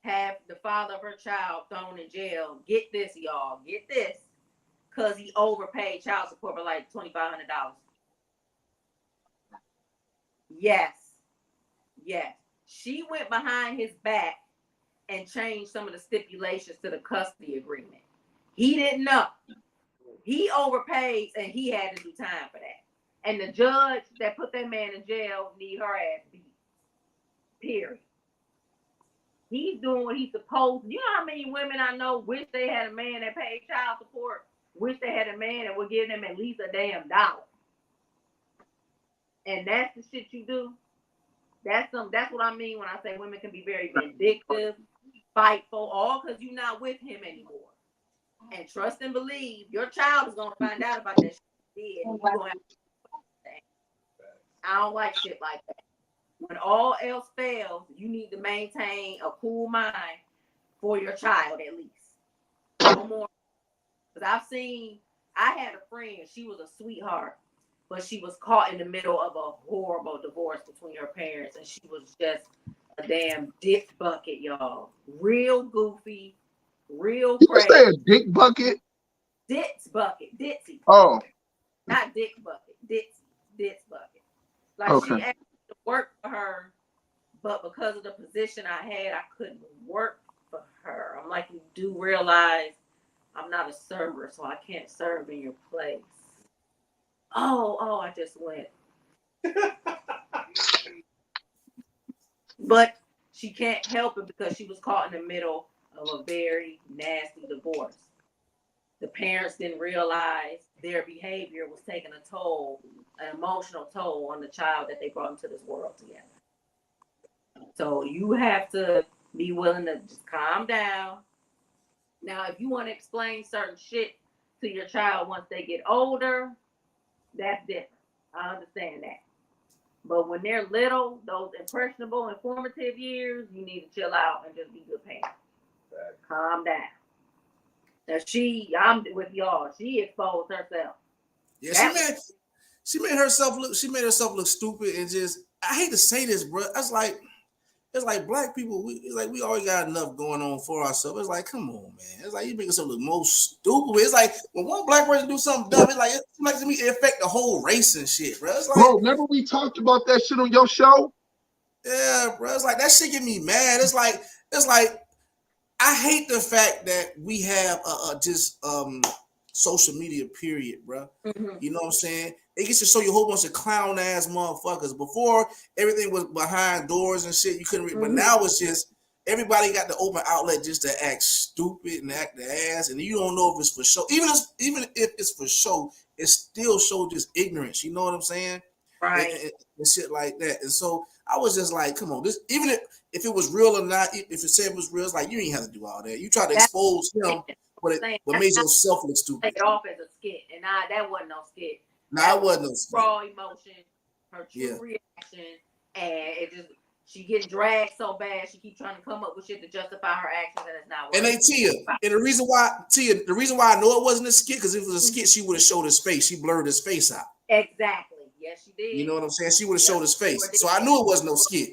[SPEAKER 1] have the father of her child thrown in jail? Get this, y'all. Get this. Because he overpaid child support by like $2,500. Yes. She went behind his back and changed some of the stipulations to the custody agreement. He didn't know. He overpaid and he had to do time for that. And the judge that put that man in jail need her ass beat. Period. He's doing what he's supposed to. You know how many women I know wish they had a man that paid child support, wish they had a man that would give them at least a damn dollar. And that's the shit you do. That's what I mean when I say women can be very vindictive, fightful, all because you're not with him anymore. And trust and believe your child is gonna find out about that shit you did. And you're gonna have to I don't like shit like that. When all else fails, you need to maintain a cool mind for your child at least. No more. Because I had a friend, she was a sweetheart, but she was caught in the middle of a horrible divorce between her parents, and she was just a damn dick bucket, y'all. Real goofy, real crazy.
[SPEAKER 3] You say a dick bucket?
[SPEAKER 1] Ditz bucket, ditzy.
[SPEAKER 3] Oh.
[SPEAKER 1] Not dick bucket, ditz bucket. Like
[SPEAKER 3] okay.
[SPEAKER 1] She asked me to work for her, but because of the position I had, I couldn't work for her. I'm like, you do realize I'm not a server, so I can't serve in your place. Oh, I just went. But she can't help it because she was caught in the middle of a very nasty divorce. The parents didn't realize their behavior was taking a toll, an emotional toll on the child that they brought into this world together. So you have to be willing to just calm down. Now, if you want to explain certain shit to your child once they get older, that's different. I understand that. But when they're little, those impressionable, informative years, you need to chill out and just be good parents. Calm down. Now I'm with y'all. She exposed herself.
[SPEAKER 4] Yeah, she made herself look stupid and just. I hate to say this, bro. It's like black people. We always got enough going on for ourselves. It's like, come on, man. It's like you make yourself look most stupid. It's like when one black person do something dumb, it's like to me it affect the whole race and shit, bro. It's like,
[SPEAKER 3] bro, remember we talked about that shit on your show?
[SPEAKER 4] Yeah, bro. It's like that shit get me mad. It's like I hate the fact that we have just social media, period, bro. Mm-hmm. You know what I'm saying? It gets to show you a whole bunch of clown ass motherfuckers. Before everything was behind doors and shit, you couldn't read. Mm-hmm. But now it's just everybody got the open outlet just to act stupid and act the ass, and you don't know if it's for show. Even if it's for show, it still shows just ignorance. You know what I'm saying?
[SPEAKER 1] Right.
[SPEAKER 4] And shit like that. And so I was just like, come on, this even if it was real or not, if it said it was real, it's like you ain't have to do all that. You try to expose him, but it made yourself look stupid.
[SPEAKER 1] Take it off as a skit, and that wasn't no skit.
[SPEAKER 4] It wasn't no skit.
[SPEAKER 1] Raw emotion, her true reaction, and it just she getting dragged so bad. She keeps trying to come up with shit to justify her actions, and it's not working.
[SPEAKER 4] And the reason why I know it wasn't a skit, because if it was a skit, she would have showed his face. She blurred his face out.
[SPEAKER 1] Exactly. Yes, she did.
[SPEAKER 4] You know what I'm saying? She would have showed his face. So I knew it wasn't no skit.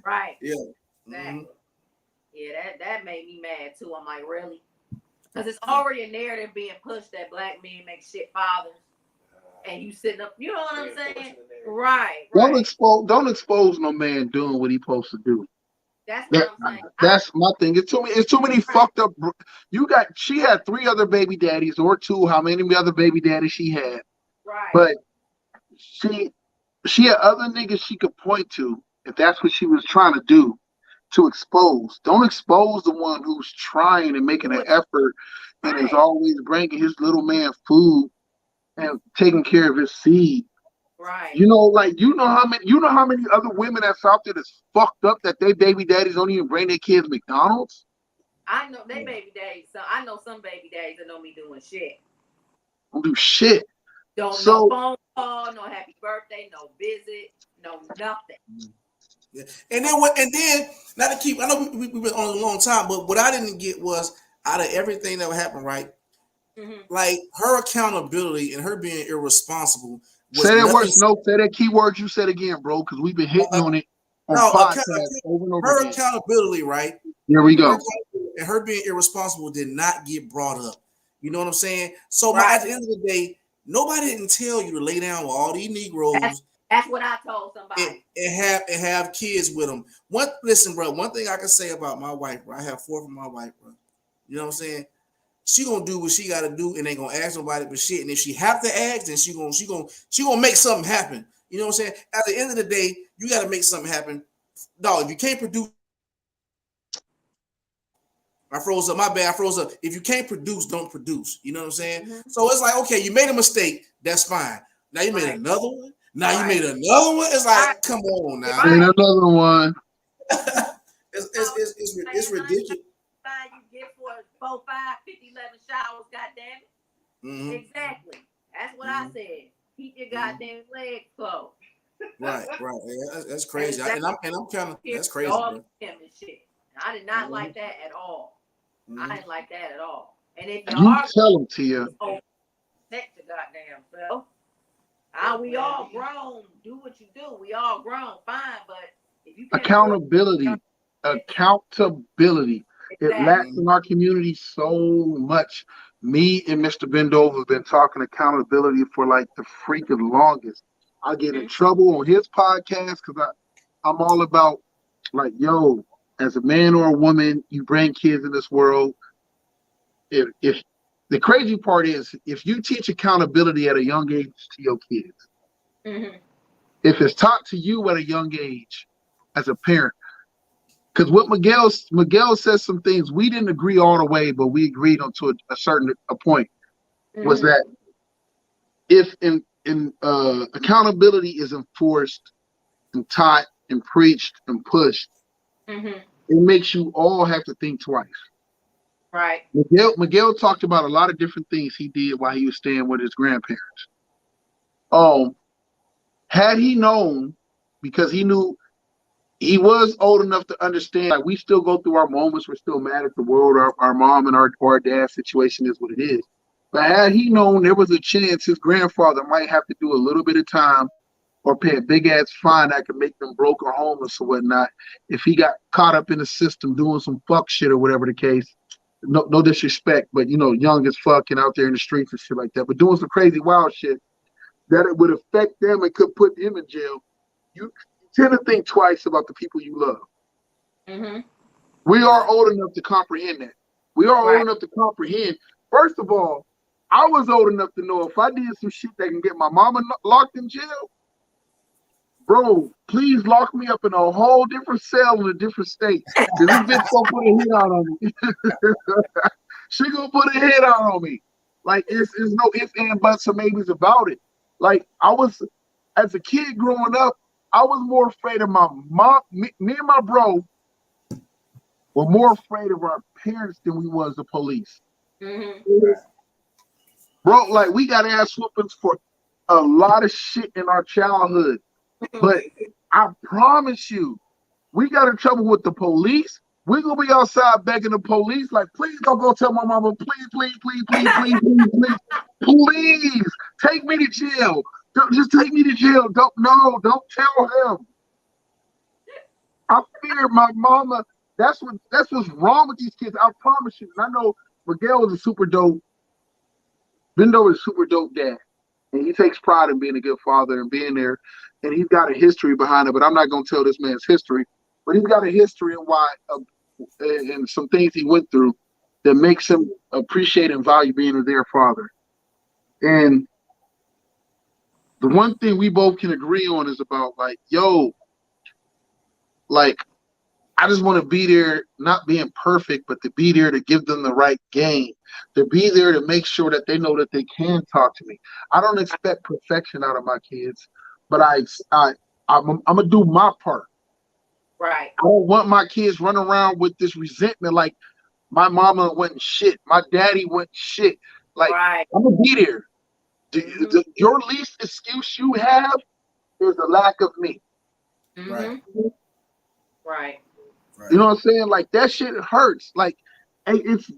[SPEAKER 1] Right.
[SPEAKER 4] Yeah.
[SPEAKER 1] Exactly. Mm-hmm. Yeah, that made me mad too. I'm like, really? Because it's already a narrative being pushed that black men make shit fathers. And you sitting up, you know what I'm saying? Right.
[SPEAKER 3] Don't expose no man doing what he's supposed to do.
[SPEAKER 1] That's what I'm saying.
[SPEAKER 3] That's my thing. It's too many fucked up. She had 3 other baby daddies or 2, how many other baby daddies she had.
[SPEAKER 1] Right.
[SPEAKER 3] But she had other niggas she could point to if that's what she was trying to do, to expose. Don't expose the one who's trying and making an effort and is always bringing his little man food and taking care of his seed.
[SPEAKER 1] Right.
[SPEAKER 3] You know how many other women that's out there that's fucked up that they baby daddies don't even bring their kids McDonald's?
[SPEAKER 1] I know they baby daddies. So I know some baby daddies that don't be doing shit.
[SPEAKER 3] Don't do shit.
[SPEAKER 1] No phone call, no happy birthday, no visit, no nothing.
[SPEAKER 4] Yeah. And then not to keep, I know we've been on a long time, but what I didn't get was out of everything that happened, right? Mm-hmm. Like her accountability and her being irresponsible.
[SPEAKER 3] Say that key word you said again, bro, because we've been hitting on it on podcasts over and over
[SPEAKER 4] her
[SPEAKER 3] again.
[SPEAKER 4] Accountability, right?
[SPEAKER 3] Here we go.
[SPEAKER 4] And her being irresponsible did not get brought up. You know what I'm saying? So at the end of the day, nobody didn't tell you to lay down with all these Negroes
[SPEAKER 1] That's what I told somebody.
[SPEAKER 4] And have kids with them. Listen, bro. One thing I can say about my wife, bro. I have 4 from my wife, bro. You know what I'm saying? She gonna do what she gotta do, and ain't gonna ask nobody for shit. And if she have to ask, then she gonna make something happen. You know what I'm saying? At the end of the day, you gotta make something happen. Dog, if you can't produce, I froze up. My bad. I froze up. If you can't produce, don't produce. You know what I'm saying?
[SPEAKER 1] Mm-hmm.
[SPEAKER 4] So it's like, okay, you made a mistake. That's fine. Now you made another one. Now you made another one. It's like, come on now.
[SPEAKER 3] And another one.
[SPEAKER 4] It's ridiculous.
[SPEAKER 1] You get for 4, 5, 50, 11 showers, goddamn it.
[SPEAKER 4] Mm-hmm.
[SPEAKER 1] Exactly. That's what I said. Keep your goddamn legs closed.
[SPEAKER 4] Right. Yeah, that's crazy. And I'm kind of that's crazy. Bro.
[SPEAKER 1] Shit. I did not like that at all. I didn't like that at all. And if
[SPEAKER 3] you tell them, Tia,
[SPEAKER 1] protect your goddamn self. We all grown. Do what you do. We all grown. Fine, but if you
[SPEAKER 3] accountability.
[SPEAKER 1] Exactly.
[SPEAKER 3] It lacks in our community so much. Me and Mr. Bendova have been talking accountability for like the freaking longest. I get in trouble on his podcast because I'm all about like, yo, as a man or a woman, you bring kids in this world. If the crazy part is, if you teach accountability at a young age to your kids, if it's taught to you at a young age as a parent, because what Miguel says some things we didn't agree all the way, but we agreed on to a certain point, was that if accountability is enforced and taught and preached and pushed, it makes you all have to think twice.
[SPEAKER 1] Right.
[SPEAKER 3] Miguel talked about a lot of different things he did while he was staying with his grandparents. Had he known, because he knew he was old enough to understand, like we still go through our moments, we're still mad at the world, our mom and our dad's situation is what it is. But had he known there was a chance his grandfather might have to do a little bit of time or pay a big ass fine that could make them broke or homeless or whatnot, if he got caught up in the system doing some fuck shit or whatever the case, no disrespect, but you know, young as fuck and out there in the streets and shit like that, but doing some crazy wild shit that it would affect them and could put them in jail, you tend to think twice about the people you love. We are old enough to comprehend that. We are old enough to comprehend. First of all, I was old enough to know if I did some shit that can get my mama locked in jail, bro, please lock me up in a whole different cell in a different state. Because this bitch gonna put a hit out on me. She gonna put a hit out on me. Like, it's no ifs, and buts, or maybes about it. Like, I was, as a kid growing up, I was more afraid of my mom. Me and my bro were more afraid of our parents than we was the police. Bro, like, we got ass whoopings for a lot of shit in our childhood. But I promise you, we got in trouble with the police. We're going to be outside begging the police, like, please don't go tell my mama, please, please, take me to jail. Just take me to jail. Don't tell him. I fear my mama. That's what's wrong with these kids. I promise you. And I know Miguel is a super dope. Bendo is a super dope dad. And he takes pride in being a good father and being there. And he's got a history behind it. But I'm not going to tell this man's history. But he's got a history and why, and some things he went through that makes him appreciate and value being their father. And the one thing we both can agree on is about, like, yo, like, I just want to be there, not being perfect, but to be there to give them the right game, to be there to make sure that they know that they can talk to me. I don't expect perfection out of my kids, but I'm gonna do my part.
[SPEAKER 1] Right.
[SPEAKER 3] I don't want my kids running around with this resentment, like my mama wasn't shit, my daddy wasn't shit. Like, I'm gonna be there. Your least excuse you have is the lack of me.
[SPEAKER 1] Right.
[SPEAKER 3] You know what I'm saying? Like, that shit hurts. Like, it's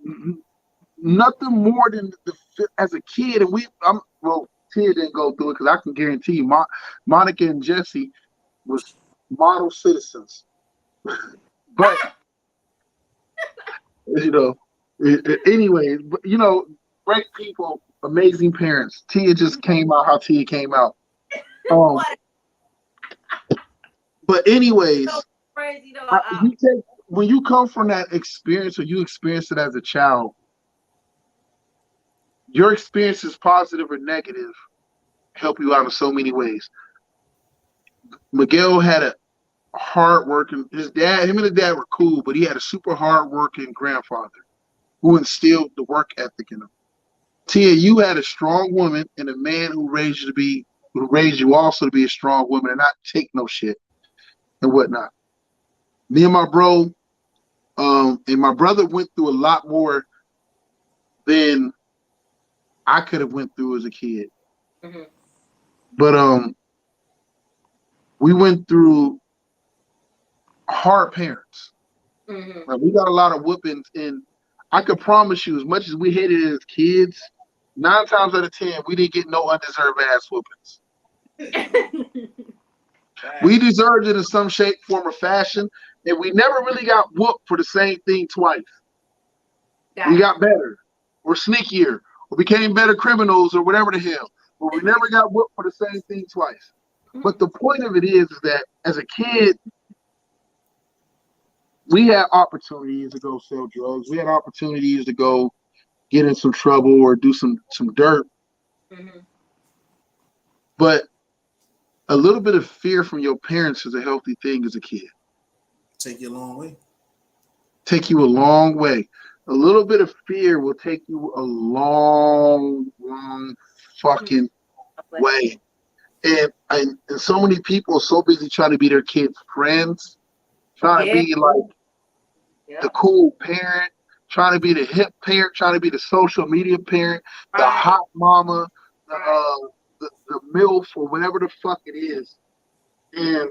[SPEAKER 3] nothing more than as a kid. And Tia didn't go through it because I can guarantee you, Monica and Jesse was model citizens. But you know, anyway, you know, great people, amazing parents. Tia just came out how Tia came out. But anyways,
[SPEAKER 1] So crazy though.
[SPEAKER 3] when you come from that experience or you experience it as a child, your experiences, positive or negative, help you out in so many ways. Miguel had a hard-working, him and his dad were cool, but he had a super hard-working grandfather who instilled the work ethic in him. Tia, you had a strong woman and a man who raised you also to be a strong woman and not take no shit and whatnot. Me and my bro, and my brother went through a lot more than I could have went through as a kid.
[SPEAKER 1] Mm-hmm.
[SPEAKER 3] But we went through hard parents.
[SPEAKER 1] Mm-hmm.
[SPEAKER 3] Like, we got a lot of whoopings, and I could promise you, as much as we hated it as kids, 9 times out of 10, we didn't get no undeserved ass whoopings. We deserved it in some shape, form, or fashion, and we never really got whooped for the same thing twice. We got better, or sneakier, or became better criminals, or whatever the hell. But we never got whooped for the same thing twice. But the point of it is that as a kid, we had opportunities to go sell drugs. We had opportunities to go get in some trouble or do some dirt.
[SPEAKER 1] Mm-hmm.
[SPEAKER 3] But a little bit of fear from your parents is a healthy thing as a kid.
[SPEAKER 4] Take you a long way.
[SPEAKER 3] Take you a long way. A little bit of fear will take you a long fucking way. And so many people are so busy trying to be their kids' friends, trying to be like the cool parent, trying to be the hip parent, trying to be the social media parent, the hot mama, the MILF, or whatever the fuck it is. And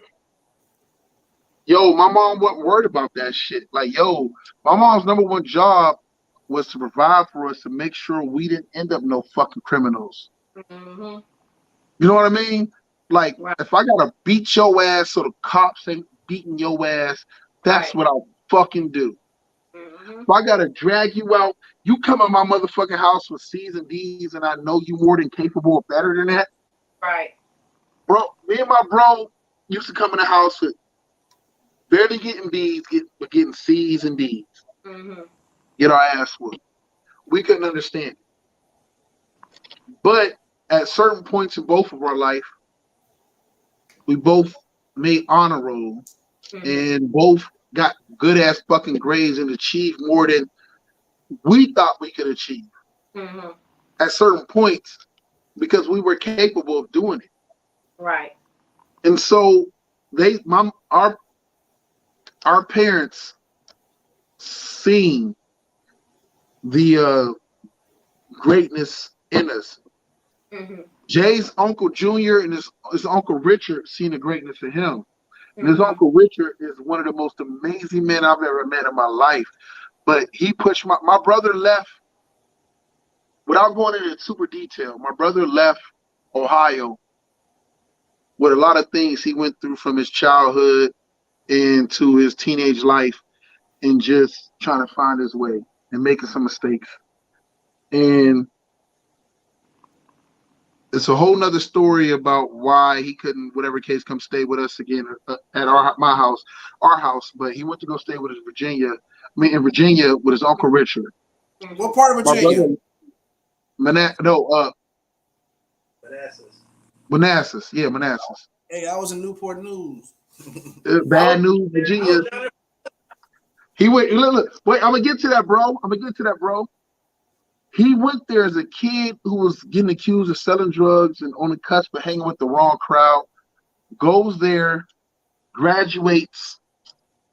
[SPEAKER 3] yo, my mom wasn't worried about that shit. Like, yo, my mom's number one job was to provide for us to make sure we didn't end up no fucking criminals.
[SPEAKER 1] Mm-hmm.
[SPEAKER 3] You know what I mean? Like, if I gotta beat your ass so the cops ain't beating your ass, that's what I'll fucking do.
[SPEAKER 1] Mm-hmm.
[SPEAKER 3] If I gotta drag you out, you come in my motherfucking house with C's and D's, and I know you more than capable of better than that.
[SPEAKER 1] Right.
[SPEAKER 3] Bro, me and my bro used to come in the house with barely getting B's, but getting C's and D's.
[SPEAKER 1] Mm-hmm.
[SPEAKER 3] Get our ass whooped. We couldn't understand it. But at certain points in both of our life, we both made honor roll and both got good ass fucking grades and achieved more than we thought we could achieve at certain points because we were capable of doing it.
[SPEAKER 1] Right.
[SPEAKER 3] And so our parents seen the greatness in us.
[SPEAKER 1] Mm-hmm.
[SPEAKER 3] Jay's Uncle Junior and his Uncle Richard seen the greatness in him. And his Uncle Richard is one of the most amazing men I've ever met in my life. But he pushed my brother left, without going into super detail, my brother left Ohio with a lot of things he went through from his childhood into his teenage life and just trying to find his way and making some mistakes. And it's a whole nother story about why he couldn't, whatever case, come stay with us again at our house. But he went to go stay with in Virginia with his Uncle Richard.
[SPEAKER 4] What part of Virginia?
[SPEAKER 5] Manassas.
[SPEAKER 3] Manassas. Yeah, Manassas.
[SPEAKER 4] Hey, I was in Newport News.
[SPEAKER 3] Bad News, Virginia. He went. Look. Wait, I'm gonna get to that, bro. He went there as a kid who was getting accused of selling drugs and on the cusp of hanging with the wrong crowd. Goes there, graduates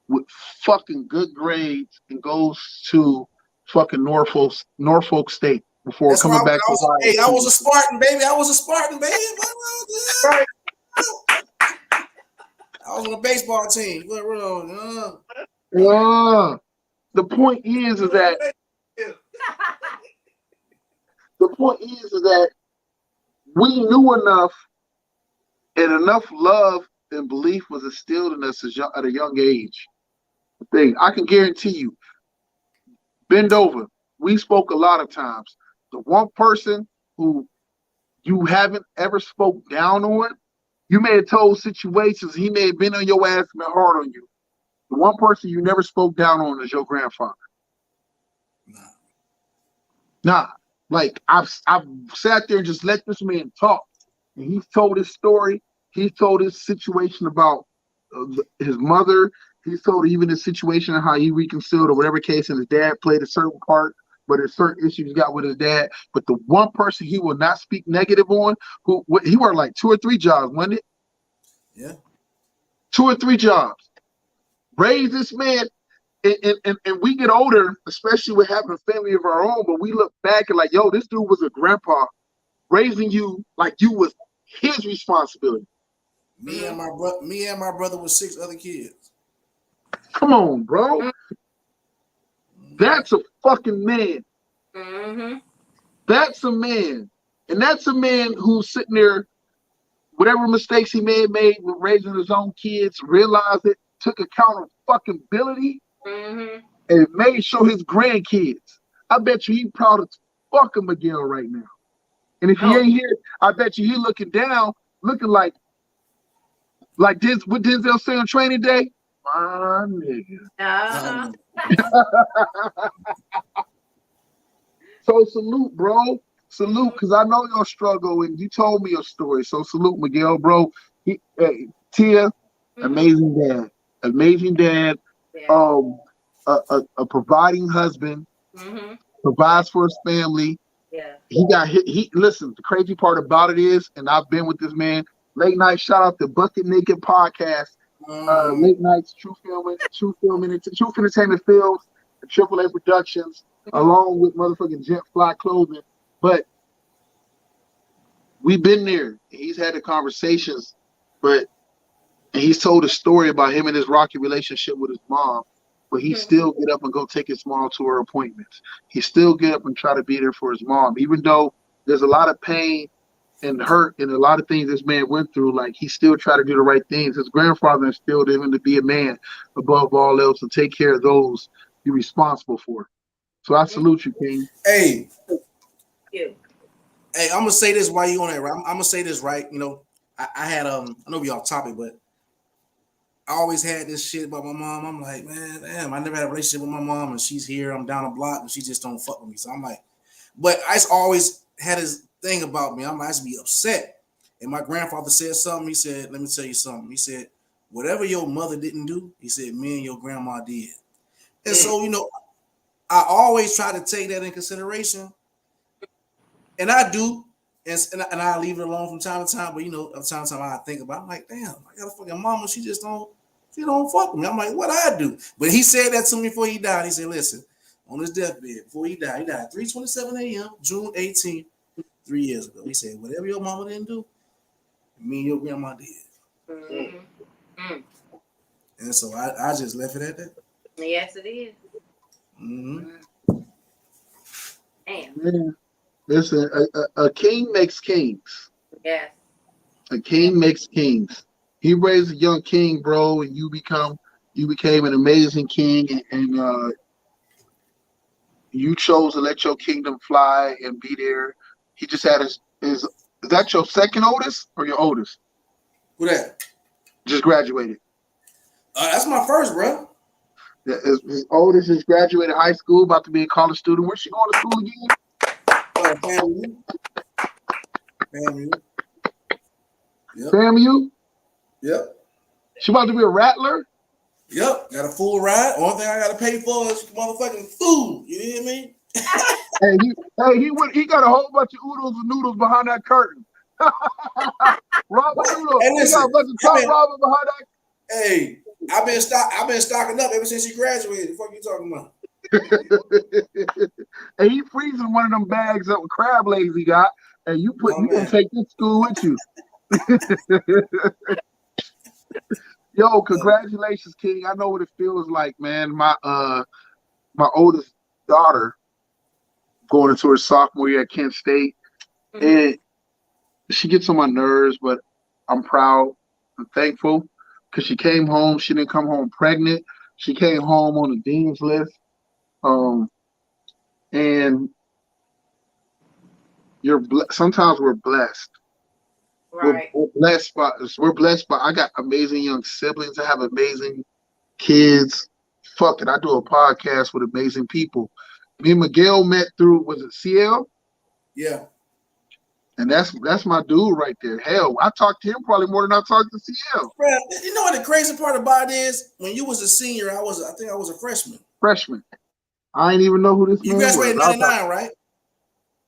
[SPEAKER 3] with fucking good grades, and goes to fucking Norfolk State before
[SPEAKER 4] That's
[SPEAKER 3] coming back to Ohio.
[SPEAKER 4] Hey, I was a Spartan, baby. I was on a baseball team. What wrong?
[SPEAKER 3] The point is that we knew enough, and enough love and belief was instilled in us at a young age. I can guarantee you, bend over. We spoke a lot of times. The one person who you haven't ever spoke down on You may have told situations, he may have been on your ass and been hard on you. The one person you never spoke down on is your grandfather. Nah. Like I've sat there and just let this man talk. And he's told his story. He's told his situation about his mother. He's told even his situation and how he reconciled or whatever case, and his dad played a certain part, but there's certain issues he got with his dad. But the one person he will not speak negative on, he worked like 2 or 3 jobs, wasn't it?
[SPEAKER 4] Yeah.
[SPEAKER 3] 2 or 3 jobs. Raised this man, and we get older, especially with having a family of our own, but we look back and like, yo, this dude was a grandpa raising you like you was his responsibility.
[SPEAKER 4] Me and my brother with 6 other kids.
[SPEAKER 3] Come on, bro. That's a fucking man.
[SPEAKER 1] Mm-hmm.
[SPEAKER 3] That's a man. And that's a man who's sitting there, whatever mistakes he may have made with raising his own kids, realized it, took account of fucking ability, and made sure his grandkids. I bet you he proud of fucking Miguel right now. And if he ain't here, I bet you he looking down, looking like this. What Denzel say on Training Day? My nigga. So salute, bro. Salute, because I know your struggle and you told me your story. So salute, Miguel, bro. Tia, amazing dad. Amazing dad.
[SPEAKER 1] Yeah.
[SPEAKER 3] A providing husband. Provides for his family.
[SPEAKER 1] Yeah.
[SPEAKER 3] He listen, the crazy part about it is, and I've been with this man, late night, shout out to Bucket Naked Podcast, late nights, True Entertainment Films, and AAA Productions, along with motherfucking Jet Fly Clothing. But we've been there. He's had the conversations, and he's told a story about him and his rocky relationship with his mom. But he still get up and go take his mom to her appointments. He still get up and try to be there for his mom, even though there's a lot of pain and hurt and a lot of things this man went through. Like, he still try to do the right things. His grandfather instilled in him to be a man above all else, to take care of those you're responsible for. So I salute you, King.
[SPEAKER 4] Hey,
[SPEAKER 1] You.
[SPEAKER 4] hey, I'm gonna say this while you on there. I'm gonna say this right. You know, I had I know we off topic, but I always had this shit about my mom. I'm like, man, damn, I never had a relationship with my mom, and she's here. I'm down the block, and she just don't fuck with me. So I'm like, but I always had this thing about me. I used to be upset. And my grandfather said something. He said, let me tell you something. He said, whatever your mother didn't do, he said, me and your grandma did. And so, you know, I always try to take that in consideration. And I do. And I leave it alone from time to time. But, you know, from time to time I think about it. I'm like, damn, I got a fucking mama. She don't fuck with me. I'm like, what I do? But he said that to me before he died. He said, listen, on his deathbed, before he died 3:27 a.m., June 18th, 3 years ago. He said, whatever your mama didn't do, me and your grandma did. And so I just left it at that.
[SPEAKER 1] Yes, it is.
[SPEAKER 3] Man, listen, a king makes kings.
[SPEAKER 1] Yes.
[SPEAKER 3] A king makes kings. He raised a young king, bro, and you became an amazing king, and you chose to let your kingdom fly and be there. He just had is that your second oldest or your oldest?
[SPEAKER 4] Who that?
[SPEAKER 3] Just graduated.
[SPEAKER 4] That's my first, bro.
[SPEAKER 3] His oldest just graduated high school, about to be a college student. Where's she going to school again?
[SPEAKER 4] FAMU. Yep.
[SPEAKER 3] FAMU?
[SPEAKER 4] Yep.
[SPEAKER 3] She about to be a rattler?
[SPEAKER 4] Yep. Got a full ride. Only thing I got to pay for is motherfucking food. You hear me?
[SPEAKER 3] He got a whole bunch of oodles and noodles behind that curtain. Robert Noodles.
[SPEAKER 4] Hey, listen,
[SPEAKER 3] he got a bunch of top Robert behind that.
[SPEAKER 4] Hey, I've been stocking up ever since she graduated. What the fuck you talking about?
[SPEAKER 3] And he freezing one of them bags up with crab legs he got, and you gonna take this school with you. Yo, congratulations, King. I know what it feels like, man. My oldest daughter going into her sophomore year at Kent State, and she gets on my nerves, but I'm proud and thankful because she came home. She didn't come home pregnant. She came home on the dean's list. And sometimes we're blessed.
[SPEAKER 1] Right.
[SPEAKER 3] We're blessed by. We're blessed by. I got amazing young siblings. I have amazing kids. Fuck it, I do a podcast with amazing people. Me and Miguel met through, was it CL?
[SPEAKER 4] Yeah.
[SPEAKER 3] And that's my dude right there. Hell, I talked to him probably more than I talked to CL.
[SPEAKER 4] Bro, you know what the crazy part about it is? When you was a senior, I think I was a freshman.
[SPEAKER 3] Freshman. I ain't even know who this
[SPEAKER 4] You
[SPEAKER 3] man was.
[SPEAKER 4] graduated 99, right?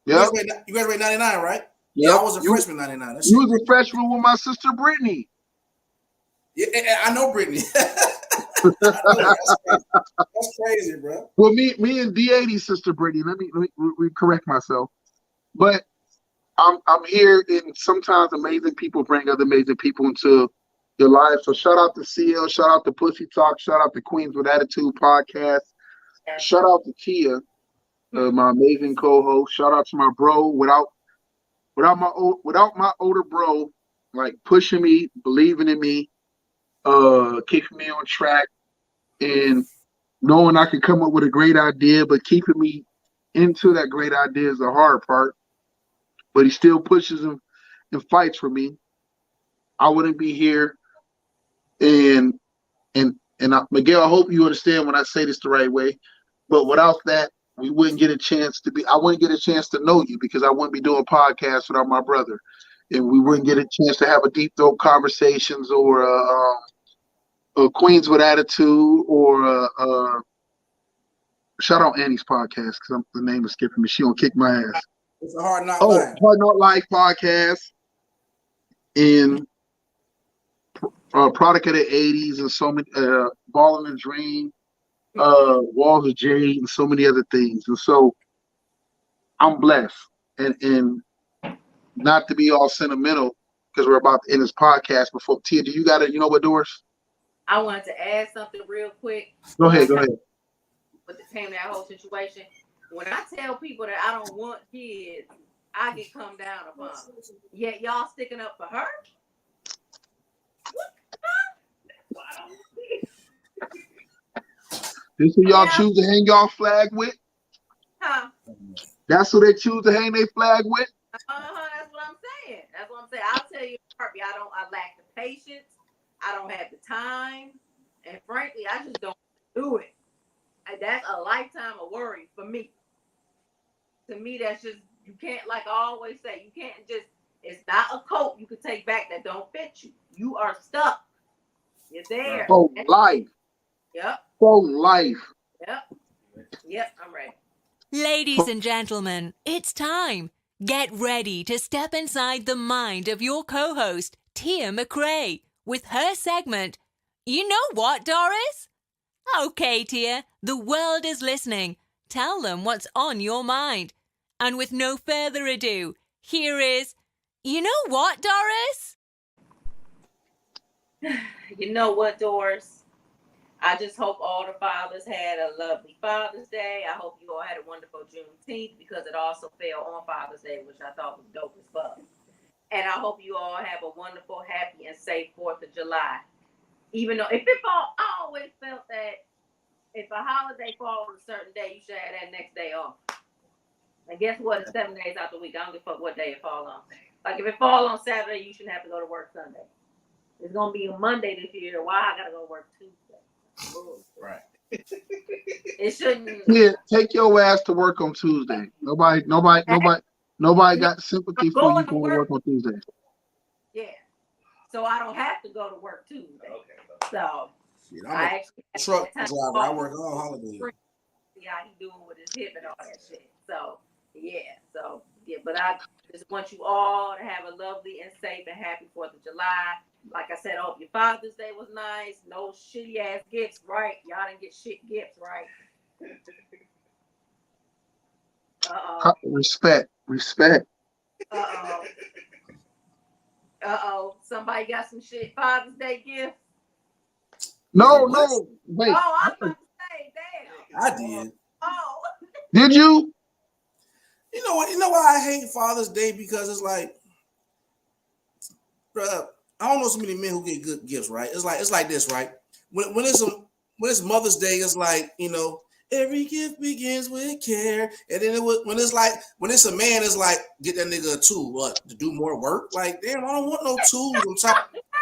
[SPEAKER 3] Yep.
[SPEAKER 4] You graduated 99, right?
[SPEAKER 3] Yep.
[SPEAKER 4] Yeah, I was a freshman 99.
[SPEAKER 3] You was a freshman with my sister Brittany.
[SPEAKER 4] Yeah, I know Brittany. That's crazy, bro.
[SPEAKER 3] Well, me and D80's sister Brittany. Let me correct myself. But I'm here, and sometimes amazing people bring other amazing people into your life. So shout out to CL, shout out to Pussy Talk, shout out to Queens with Attitude podcast, shout out to Tia, my amazing co-host. Shout out to my bro. Without my older bro, like pushing me, believing in me, keeping me on track, and knowing I could come up with a great idea, but keeping me into that great idea is the hard part. But he still pushes and fights for me. I wouldn't be here. And Miguel, I hope you understand when I say this the right way. But without that, I wouldn't get a chance to know you, because I wouldn't be doing podcasts without my brother. And we wouldn't get a chance to have a deep throat conversations or a Queens with Attitude or shout out Annie's podcast, because the name is skipping me. She gonna kick my ass.
[SPEAKER 4] It's a Hard Knock Life.
[SPEAKER 3] Hard Knock Life podcast, and product of the 80s, and so many Ball in the Dream, Walls of Jade, and so many other things. And so I'm blessed, and not to be all sentimental, because we're about to end this podcast. Before Tia, do you got it? You know what, Doris?
[SPEAKER 1] I wanted to add something real quick.
[SPEAKER 3] Go ahead.
[SPEAKER 1] With the came that whole situation. When I tell people that I don't want kids, I get come down upon. Yet y'all sticking up for her?
[SPEAKER 3] This who y'all choose to hang y'all flag with?
[SPEAKER 1] Huh?
[SPEAKER 3] That's who they choose to hang their flag with?
[SPEAKER 1] That's what I'm saying. I'll tell you, Harvey, I lack the patience. I don't have the time. And frankly, I just don't do it. And that's a lifetime of worry for me. To me, that's just, you can't, like I always say, you can't just, it's not a coat you can take back that don't fit you. You are stuck. You're there.
[SPEAKER 3] For life.
[SPEAKER 1] Yep.
[SPEAKER 3] For life.
[SPEAKER 1] Yep, I'm ready.
[SPEAKER 6] Ladies and gentlemen, it's time. Get ready to step inside the mind of your co-host, Tia McRae, with her segment, You Know What, Doris? Okay, Tia, the world is listening. Tell them what's on your mind. And with no further ado, here is, You Know What, Doris?
[SPEAKER 1] You know what, Doris? I just hope all the fathers had a lovely Father's Day. I hope you all had a wonderful Juneteenth, because it also fell on Father's Day, which I thought was dope as fuck. And I hope you all have a wonderful, happy, and safe 4th of July. Even though if it fall, I always felt that if a holiday falls on a certain day, you should have that next day off. And guess what? It's 7 days out the week. I don't give a fuck what day it falls on. Like if it falls on Saturday, you shouldn't have to go to work Sunday. It's gonna be a Monday this year. Why I gotta go to work Tuesday?
[SPEAKER 4] Right.
[SPEAKER 1] It shouldn't.
[SPEAKER 3] Yeah, take your ass to work on Tuesday. Nobody got sympathy for you going to work on Tuesday.
[SPEAKER 1] Yeah. So I don't have to go to work Tuesday.
[SPEAKER 5] Okay.
[SPEAKER 1] So
[SPEAKER 4] Shit,
[SPEAKER 1] I
[SPEAKER 4] I'm
[SPEAKER 1] actually
[SPEAKER 4] a truck driver. I work all holidays.
[SPEAKER 1] see how he doing with his hip and all that shit. So yeah, but I just want you all to have a lovely and safe and happy 4th of July. Like I said, I hope your Father's Day was nice. No shitty ass gifts, right? Y'all didn't get shit gifts, right?
[SPEAKER 3] Respect.
[SPEAKER 1] Somebody got some shit Father's Day gifts?
[SPEAKER 3] No, wait.
[SPEAKER 1] Oh, I was about to say, damn.
[SPEAKER 4] I did.
[SPEAKER 1] Oh.
[SPEAKER 3] Did you?
[SPEAKER 4] You know what? You know why I hate Father's Day? Because it's like, bruh, I don't know so many men who get good gifts, right? It's like this, right? When it's Mother's Day, it's like, you know, Every gift begins with care, and then when it's a man, it's like get that nigga a tool, what to do more work? Like damn, I don't want no tools.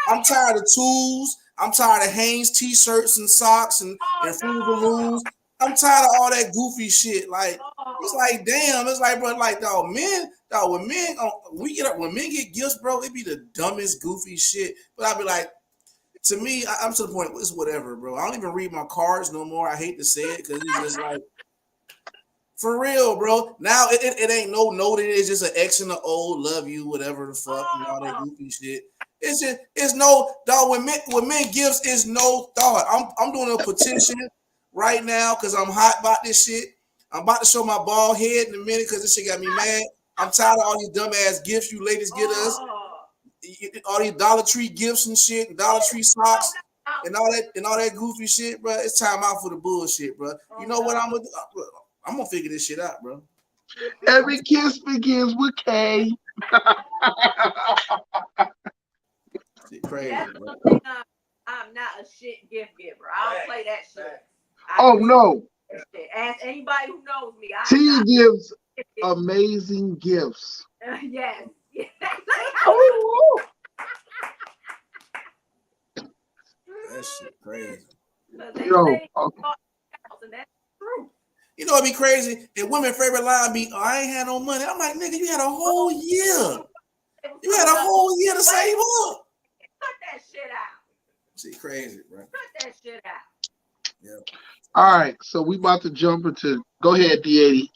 [SPEAKER 4] I'm tired of tools. I'm tired of Hanes t-shirts and socks and Fruit Balloons. I'm tired of all that goofy shit. Like it's like damn, it's like bro, like when men get gifts, bro, it be the dumbest goofy shit. But I be like. To me, I'm to the point, it's whatever, bro. I don't even read my cards no more. I hate to say it because it's just like, for real, bro. Now it ain't no note. It's just an X and an O, love you, whatever the fuck, and all that goofy shit. It's no, dog, when men gifts is no thought. I'm doing a petition right now because I'm hot about this shit. I'm about to show my bald head in a minute because this shit got me mad. I'm tired of all these dumbass gifts you ladies get us. All these Dollar Tree gifts and shit, and Dollar Tree socks, and all that goofy shit, bro. It's time out for the bullshit, bro. You know what I'm gonna do? I'm gonna figure this shit out, bro.
[SPEAKER 3] Every kiss begins with K.
[SPEAKER 4] Shit crazy,
[SPEAKER 1] That's
[SPEAKER 4] bro.
[SPEAKER 1] something I'm not a shit gift giver. I don't play that shit.
[SPEAKER 3] Oh no.
[SPEAKER 1] Ask anybody who knows me.
[SPEAKER 3] T gives amazing gifts.
[SPEAKER 1] Yes.
[SPEAKER 4] That shit crazy.
[SPEAKER 3] Yo,
[SPEAKER 1] That's true.
[SPEAKER 4] You know what'd be crazy? And women's favorite line be, "Oh, I ain't had no money." I'm like, nigga, you had a whole year. You had a whole year to save up.
[SPEAKER 1] Cut that shit out.
[SPEAKER 4] Shit crazy, bro.
[SPEAKER 1] Cut that shit out.
[SPEAKER 4] Yeah.
[SPEAKER 3] All right, so we about to jump into. Go ahead, D80.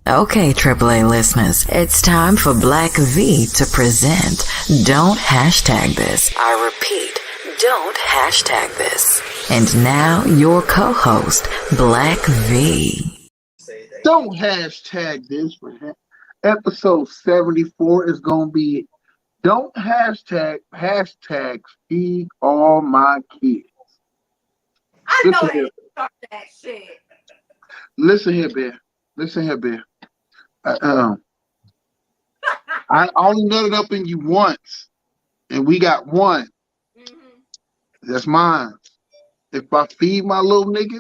[SPEAKER 7] Okay, AAA listeners, it's time for Black V to present Don't Hashtag This. I repeat, don't hashtag this. And now your co-host, Black V.
[SPEAKER 3] Don't hashtag this. Episode 74 is going to be don't hashtag feed all my kids.
[SPEAKER 1] I know they didn't start that shit.
[SPEAKER 3] Listen here, Bear. I only nutted up in you once, and we got one. Mm-hmm. That's mine. If I feed my little nigga,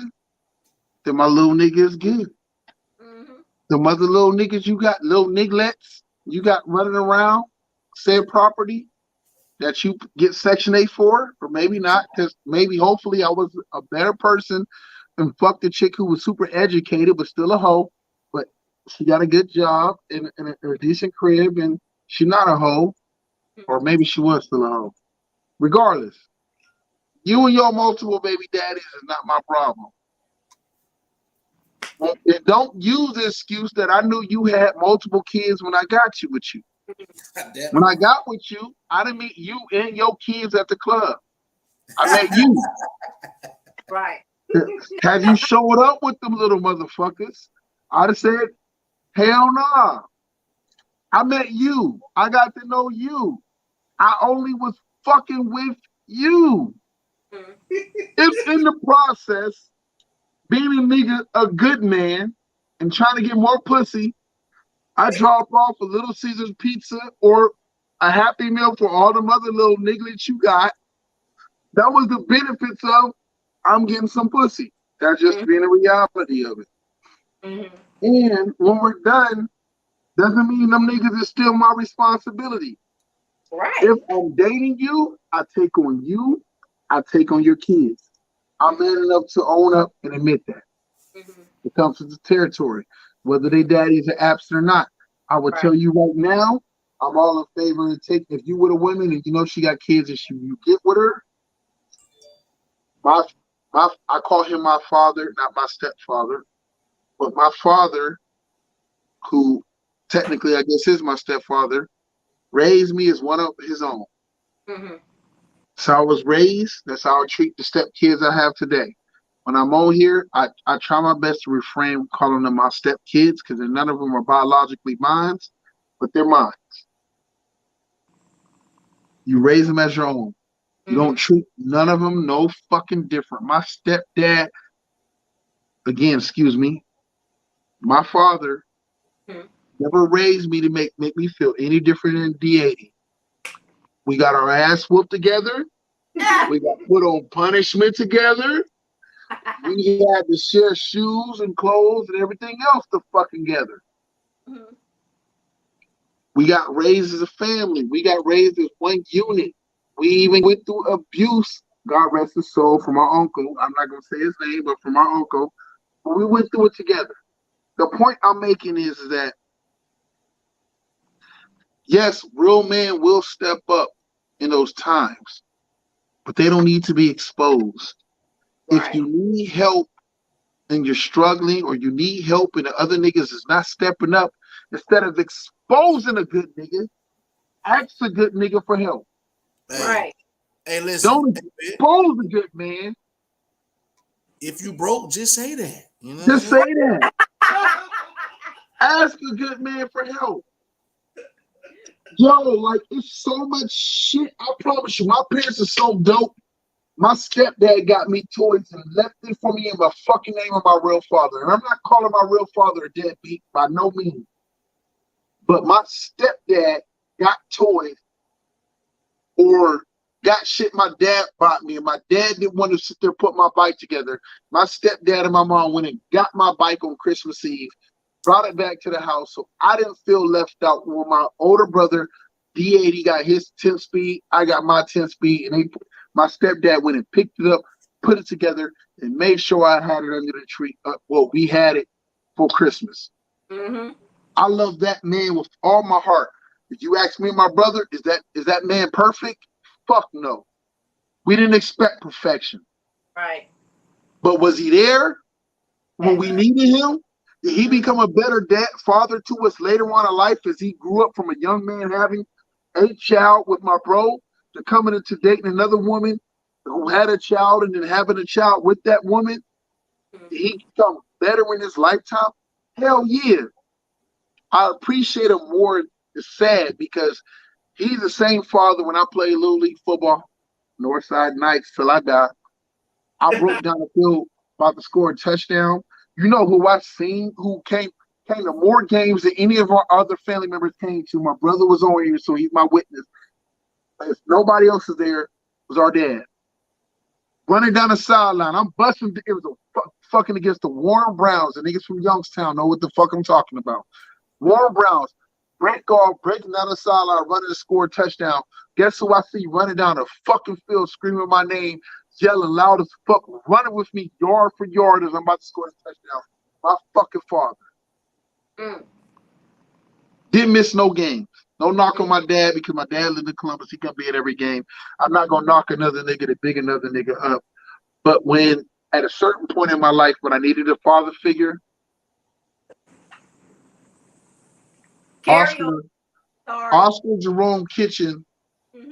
[SPEAKER 3] then my little nigga is good. Mm-hmm. The other little niggas you got, little nigglets you got running around said property that you get Section 8 for, or maybe not, because maybe hopefully I was a better person and fucked a chick who was super educated but still a hoe. But she got a good job in a decent crib, and she's not a hoe, or maybe she was still a hoe. Regardless, you and your multiple baby daddies is not my problem. And don't use the excuse that I knew you had multiple kids when I got you with you. When I got with you, I didn't meet you and your kids at the club. I met you.
[SPEAKER 1] Right.
[SPEAKER 3] Had you showed up with them little motherfuckers, I'd have said, hell nah. I met you. I got to know you. I only was fucking with you. If in the process, being a nigga, a good man, and trying to get more pussy, I drop off a Little Caesars pizza or a Happy Meal for all them other little nigglets you got. That was the benefits of I'm getting some pussy. That's just being a reality of it. Mm-hmm. And when we're done, doesn't mean them niggas is still my responsibility.
[SPEAKER 1] Right.
[SPEAKER 3] If I'm dating you, I take on you. I take on your kids. I'm man enough to own up and admit that. Mm-hmm. It comes with the territory. Whether they daddies are absent or not. I would tell you right now, I'm all in favor of taking, if you with a woman and you know she got kids and you get with her, I call him my father, not my stepfather, but my father, who technically I guess is my stepfather, raised me as one of his own. Mm-hmm. So I was raised. That's how I treat the stepkids I have today. When I'm on here, I try my best to refrain from calling them my stepkids because none of them are biologically mine, but they're mine. You raise them as your own. You don't treat none of them no fucking different. My stepdad, again, excuse me, my father never raised me to make me feel any different than D80. We got our ass whooped together. We got put on punishment together. We had to share shoes and clothes and everything else to fucking together.
[SPEAKER 1] Mhm.
[SPEAKER 3] We got raised as a family. We got raised as one unit. We even went through abuse, God rest his soul, from our uncle. I'm not going to say his name, but from our uncle. But we went through it together. The point I'm making is that, yes, real men will step up in those times, but they don't need to be exposed.
[SPEAKER 1] Right.
[SPEAKER 3] If you need help and you're struggling, or you need help and the other niggas is not stepping up, instead of exposing a good nigga, ask a good nigga for help.
[SPEAKER 4] Hey,
[SPEAKER 1] Right.
[SPEAKER 4] hey, listen.
[SPEAKER 3] Don't
[SPEAKER 4] Hey, man,
[SPEAKER 3] expose a good man.
[SPEAKER 4] if you broke, just say that. You know
[SPEAKER 3] Just
[SPEAKER 4] what I'm
[SPEAKER 3] say that. Ask a good man for help. Yo, like, it's so much shit. I promise you, my parents are so dope. My stepdad got me toys and left it for me in my fucking name of my real father. And I'm not calling my real father a deadbeat by no means. But my stepdad got toys or got shit my dad bought me. And my dad didn't want to sit there and put my bike together. My stepdad and my mom went and got my bike on Christmas Eve, brought it back to the house, so I didn't feel left out. When my older brother, D80, got his 10-speed, I got my 10-speed, and my stepdad went and picked it up, put it together, and made sure I had it under the tree. Well, we had it for Christmas.
[SPEAKER 1] Mm-hmm.
[SPEAKER 3] I love that man with all my heart. If you ask me and my brother, is that man perfect? Fuck no. We didn't expect perfection.
[SPEAKER 1] Right.
[SPEAKER 3] But was he there when we needed him? Did he become a better father to us later on in life as he grew up from a young man having a child with my bro to coming into dating another woman who had a child and then having a child with that woman? Did he become better in his lifetime? Hell yeah. I appreciate him more. It's sad because he's the same father when I played Little League football, Northside Knights till I die. I broke down the field about to score a touchdown. You know who I've seen who came to more games than any of our other family members came to. My brother was on here, so he's my witness. If nobody else is there, it was our dad. Running down the sideline, I'm busting. It was a fucking against the Warren Browns. The niggas from Youngstown know what the fuck I'm talking about. Warren Browns, breaking down the sideline, running to score a touchdown. Guess who I see running down the fucking field, screaming my name, yelling loud as fuck, running with me yard for yard as I'm about to score a touchdown? My fucking father.
[SPEAKER 1] Mm.
[SPEAKER 3] Didn't miss no games. No knock on my dad because my dad lived in Columbus. He couldn't be at every game. I'm not going to knock another nigga to big another nigga up. But when, at a certain point in my life, when I needed a father figure, Oscar Jerome Kitchen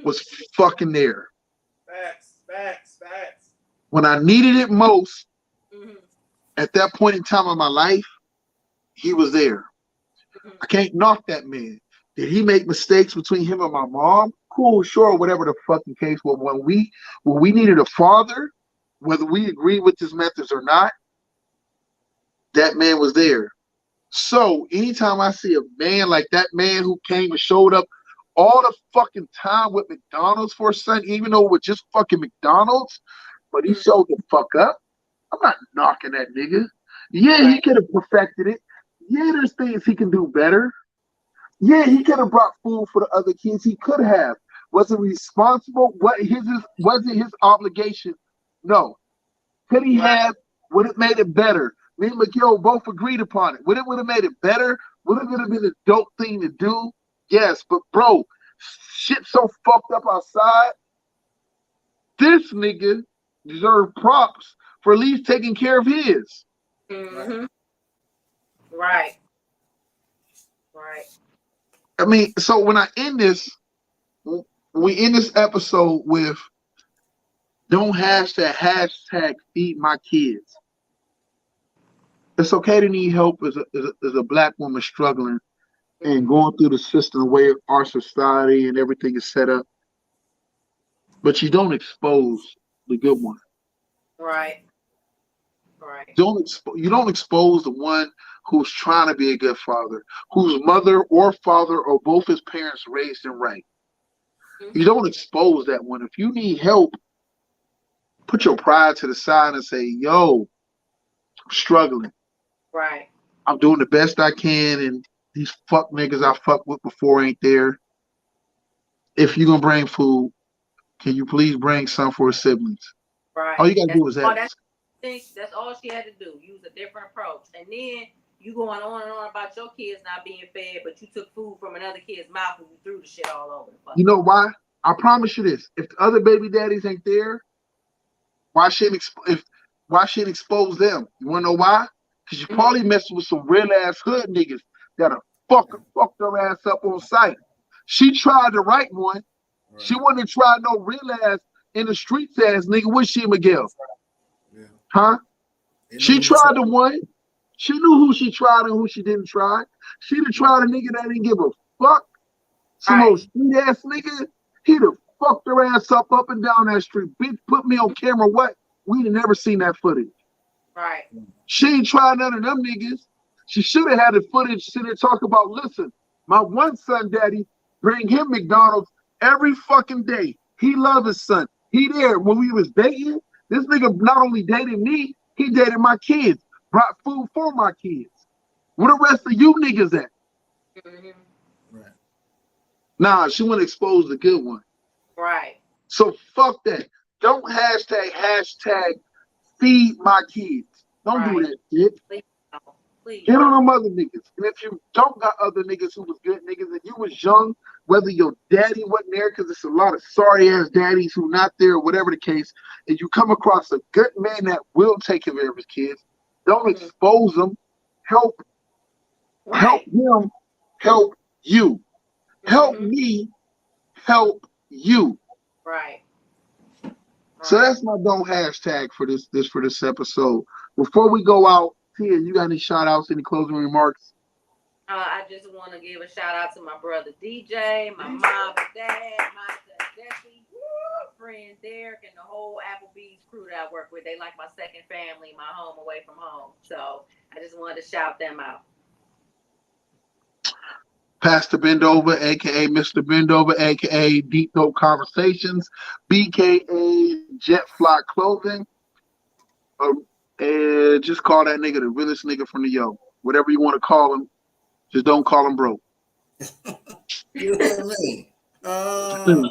[SPEAKER 3] was fucking there.
[SPEAKER 5] Facts.
[SPEAKER 3] When I needed it most, at that point in time in my life, he was there. I can't knock that man. Did he make mistakes between him and my mom? Cool, sure, whatever the fucking case. But when we needed a father, whether we agreed with his methods or not, that man was there. So anytime I see a man like that man who came and showed up all the fucking time with McDonald's for a son, even though it was just fucking McDonald's, but he showed the fuck up, I'm not knocking that nigga. Yeah, he could have perfected it. Yeah, there's things he can do better. Yeah, he could have brought food for the other kids. He could have. Was it responsible? Was it his obligation? No. Could he have? Would it made it better? Me and McGill both agreed upon it. Would it have made it better? Would it have been a dope thing to do? Yes, but bro, shit so fucked up outside. This nigga deserved props for at least taking care of his.
[SPEAKER 1] Mm-hmm. Right.
[SPEAKER 3] I mean, so when we end this episode with don't hashtag feed my kids. It's okay to need help as a black woman struggling and going through the system, the way our society and everything is set up. But you don't expose the good one.
[SPEAKER 1] Right.
[SPEAKER 3] You don't expose the one who's trying to be a good father, whose mother or father or both his parents raised him right. You don't expose that one. If you need help, put your pride to the side and say, yo, I'm struggling.
[SPEAKER 1] Right.
[SPEAKER 3] I'm doing the best I can, and these fuck niggas I fucked with before ain't there. If you're gonna bring food, can you please bring some for his siblings?
[SPEAKER 1] Right.
[SPEAKER 3] All you gotta do is ask.
[SPEAKER 1] That's all she had to do. Use a different approach. And then you going on and on about your kids not being fed, but you took food from another kid's mouth and you threw the shit all over the place.
[SPEAKER 3] You know why? I promise you this. If the other baby daddies ain't there, why shouldn't expose them? You wanna know why? Because you probably messing with some real ass hood niggas that'll fuck their ass up on sight. She tried the right one. Right. She wouldn't have tried no real ass in the streets ass nigga. Was she, Miguel? Yeah. Huh? She tried the one. She knew who she tried and who she didn't try. She'd have tried a nigga that didn't give a fuck. Some old street ass nigga. He'd have fucked her ass up and down that street. Bitch, put me on camera. What? We'd have never seen that footage.
[SPEAKER 1] Right.
[SPEAKER 3] She ain't tried none of them niggas. She should have had the footage sit there talk about, listen, my one son daddy bring him McDonald's every fucking day. He love his son. He there. When we was dating, this nigga not only dated me, he dated my kids. Brought food for my kids. Where the rest of you niggas at? Right. Nah, she want to expose the good one.
[SPEAKER 1] Right.
[SPEAKER 3] So fuck that. Don't hashtag feed my kids. Don't do that shit. Please. Get on them other niggas. And if you don't got other niggas who was good niggas and you was young, whether your daddy wasn't there, because there's a lot of sorry ass daddies who not there, or whatever the case, and you come across a good man that will take care of his kids, don't expose them. Help him, help you. Help me, help you.
[SPEAKER 1] Right.
[SPEAKER 3] So that's my don't hashtag for this episode. Before we go out, Tia, you got any shout outs, any closing remarks?
[SPEAKER 1] I just want to give a shout out to my brother DJ, my mom and dad, my son Jesse, my friend Derek, and the whole Applebee's crew that I work with. They like my second family, my home away from home. So I just wanted to shout them out.
[SPEAKER 3] Pastor Bendover, aka Mr. Bendover, aka Deep Dope Conversations, BKA Jet Fly Clothing. And just call that nigga the realest nigga from the yo. Whatever you want to call him, just don't call him broke.
[SPEAKER 4] You know what I mean?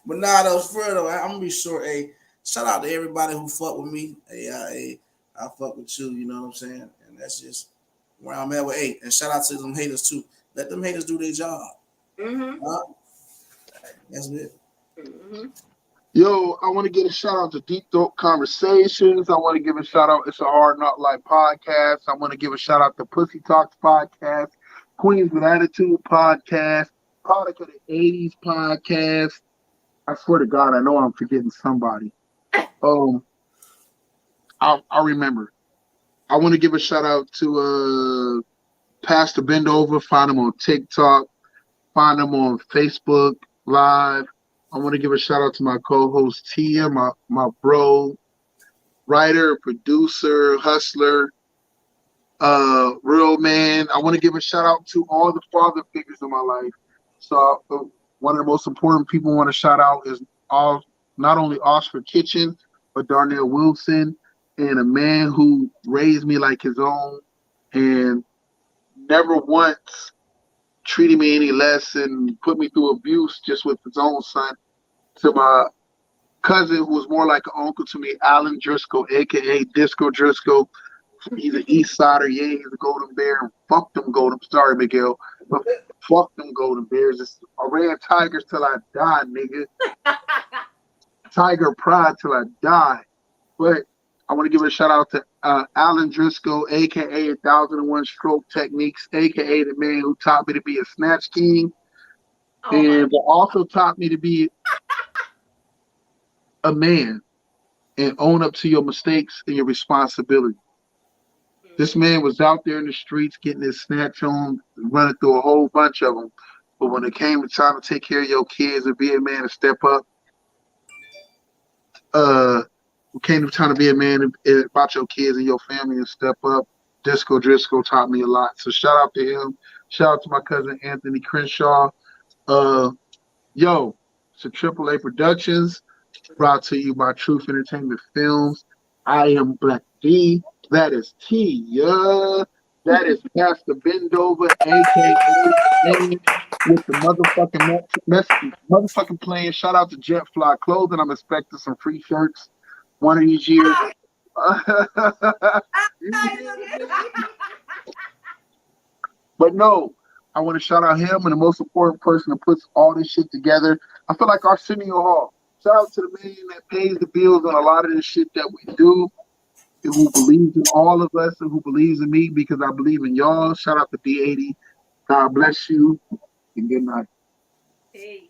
[SPEAKER 4] But nah, though, further, I'm gonna be short. Hey, shout out to everybody who fuck with me. Hey, I fuck with you. You know what I'm saying? And that's just where I'm at with 8. And shout out to them haters too. Let them haters do their job. That's it.
[SPEAKER 3] Yo, I want to give a shout out to Deep Dope Conversations. I want to give a shout out. It's a Hard Not Life podcast. I want to give a shout out to Pussy Talks podcast, Queens with Attitude podcast, Product of the 80s podcast. I swear to God, I know I'm forgetting somebody. I'll remember. I want to give a shout out to Pastor Bendover. Find him on TikTok. Find him on Facebook Live. I want to give a shout out to my co-host Tia, my bro, writer, producer, hustler, real man. I want to give a shout out to all the father figures in my life. So one of the most important people I want to shout out is not only Oscar Kitchen, but Darnell Wilson, and a man who raised me like his own and never once treated me any less and put me through abuse just with his own son. To my cousin, who was more like an uncle to me, Alan Driscoll, a.k.a. Disco Driscoll. He's an East Sider. Yeah, he's a Golden Bear. And fuck them Golden. Sorry, Miguel. But fuck them Golden Bears. I ran Tigers till I died, nigga. Tiger pride till I die. But I want to give a shout out to Alan Driscoll, a.k.a. 1001 Stroke Techniques, a.k.a. the man who taught me to be a snatch king. But also taught me to be a man and own up to your mistakes and your responsibility. This man was out there in the streets getting his snatch on, running through a whole bunch of them. But when it came to time to take care of your kids and be a man and step up, came to time to be a man about your kids and your family and step up, Disco Driscoll taught me a lot. So shout out to him. Shout out to my cousin Anthony Crenshaw. It's a AAA Productions. Brought to you by Truth Entertainment Films. I am Black D. That is Tia. That is Pastor Bendover, aka Man with the motherfucking plane. Shout out to Jetfly Clothing. I'm expecting some free shirts one of these years. But no, I want to shout out him and the most important person that puts all this shit together. I feel like Arsenio Hall. Shout out to the man that pays the bills on a lot of this shit that we do, and who believes in all of us and who believes in me because I believe in y'all. Shout out to D80. God bless you and good night.
[SPEAKER 1] Hey.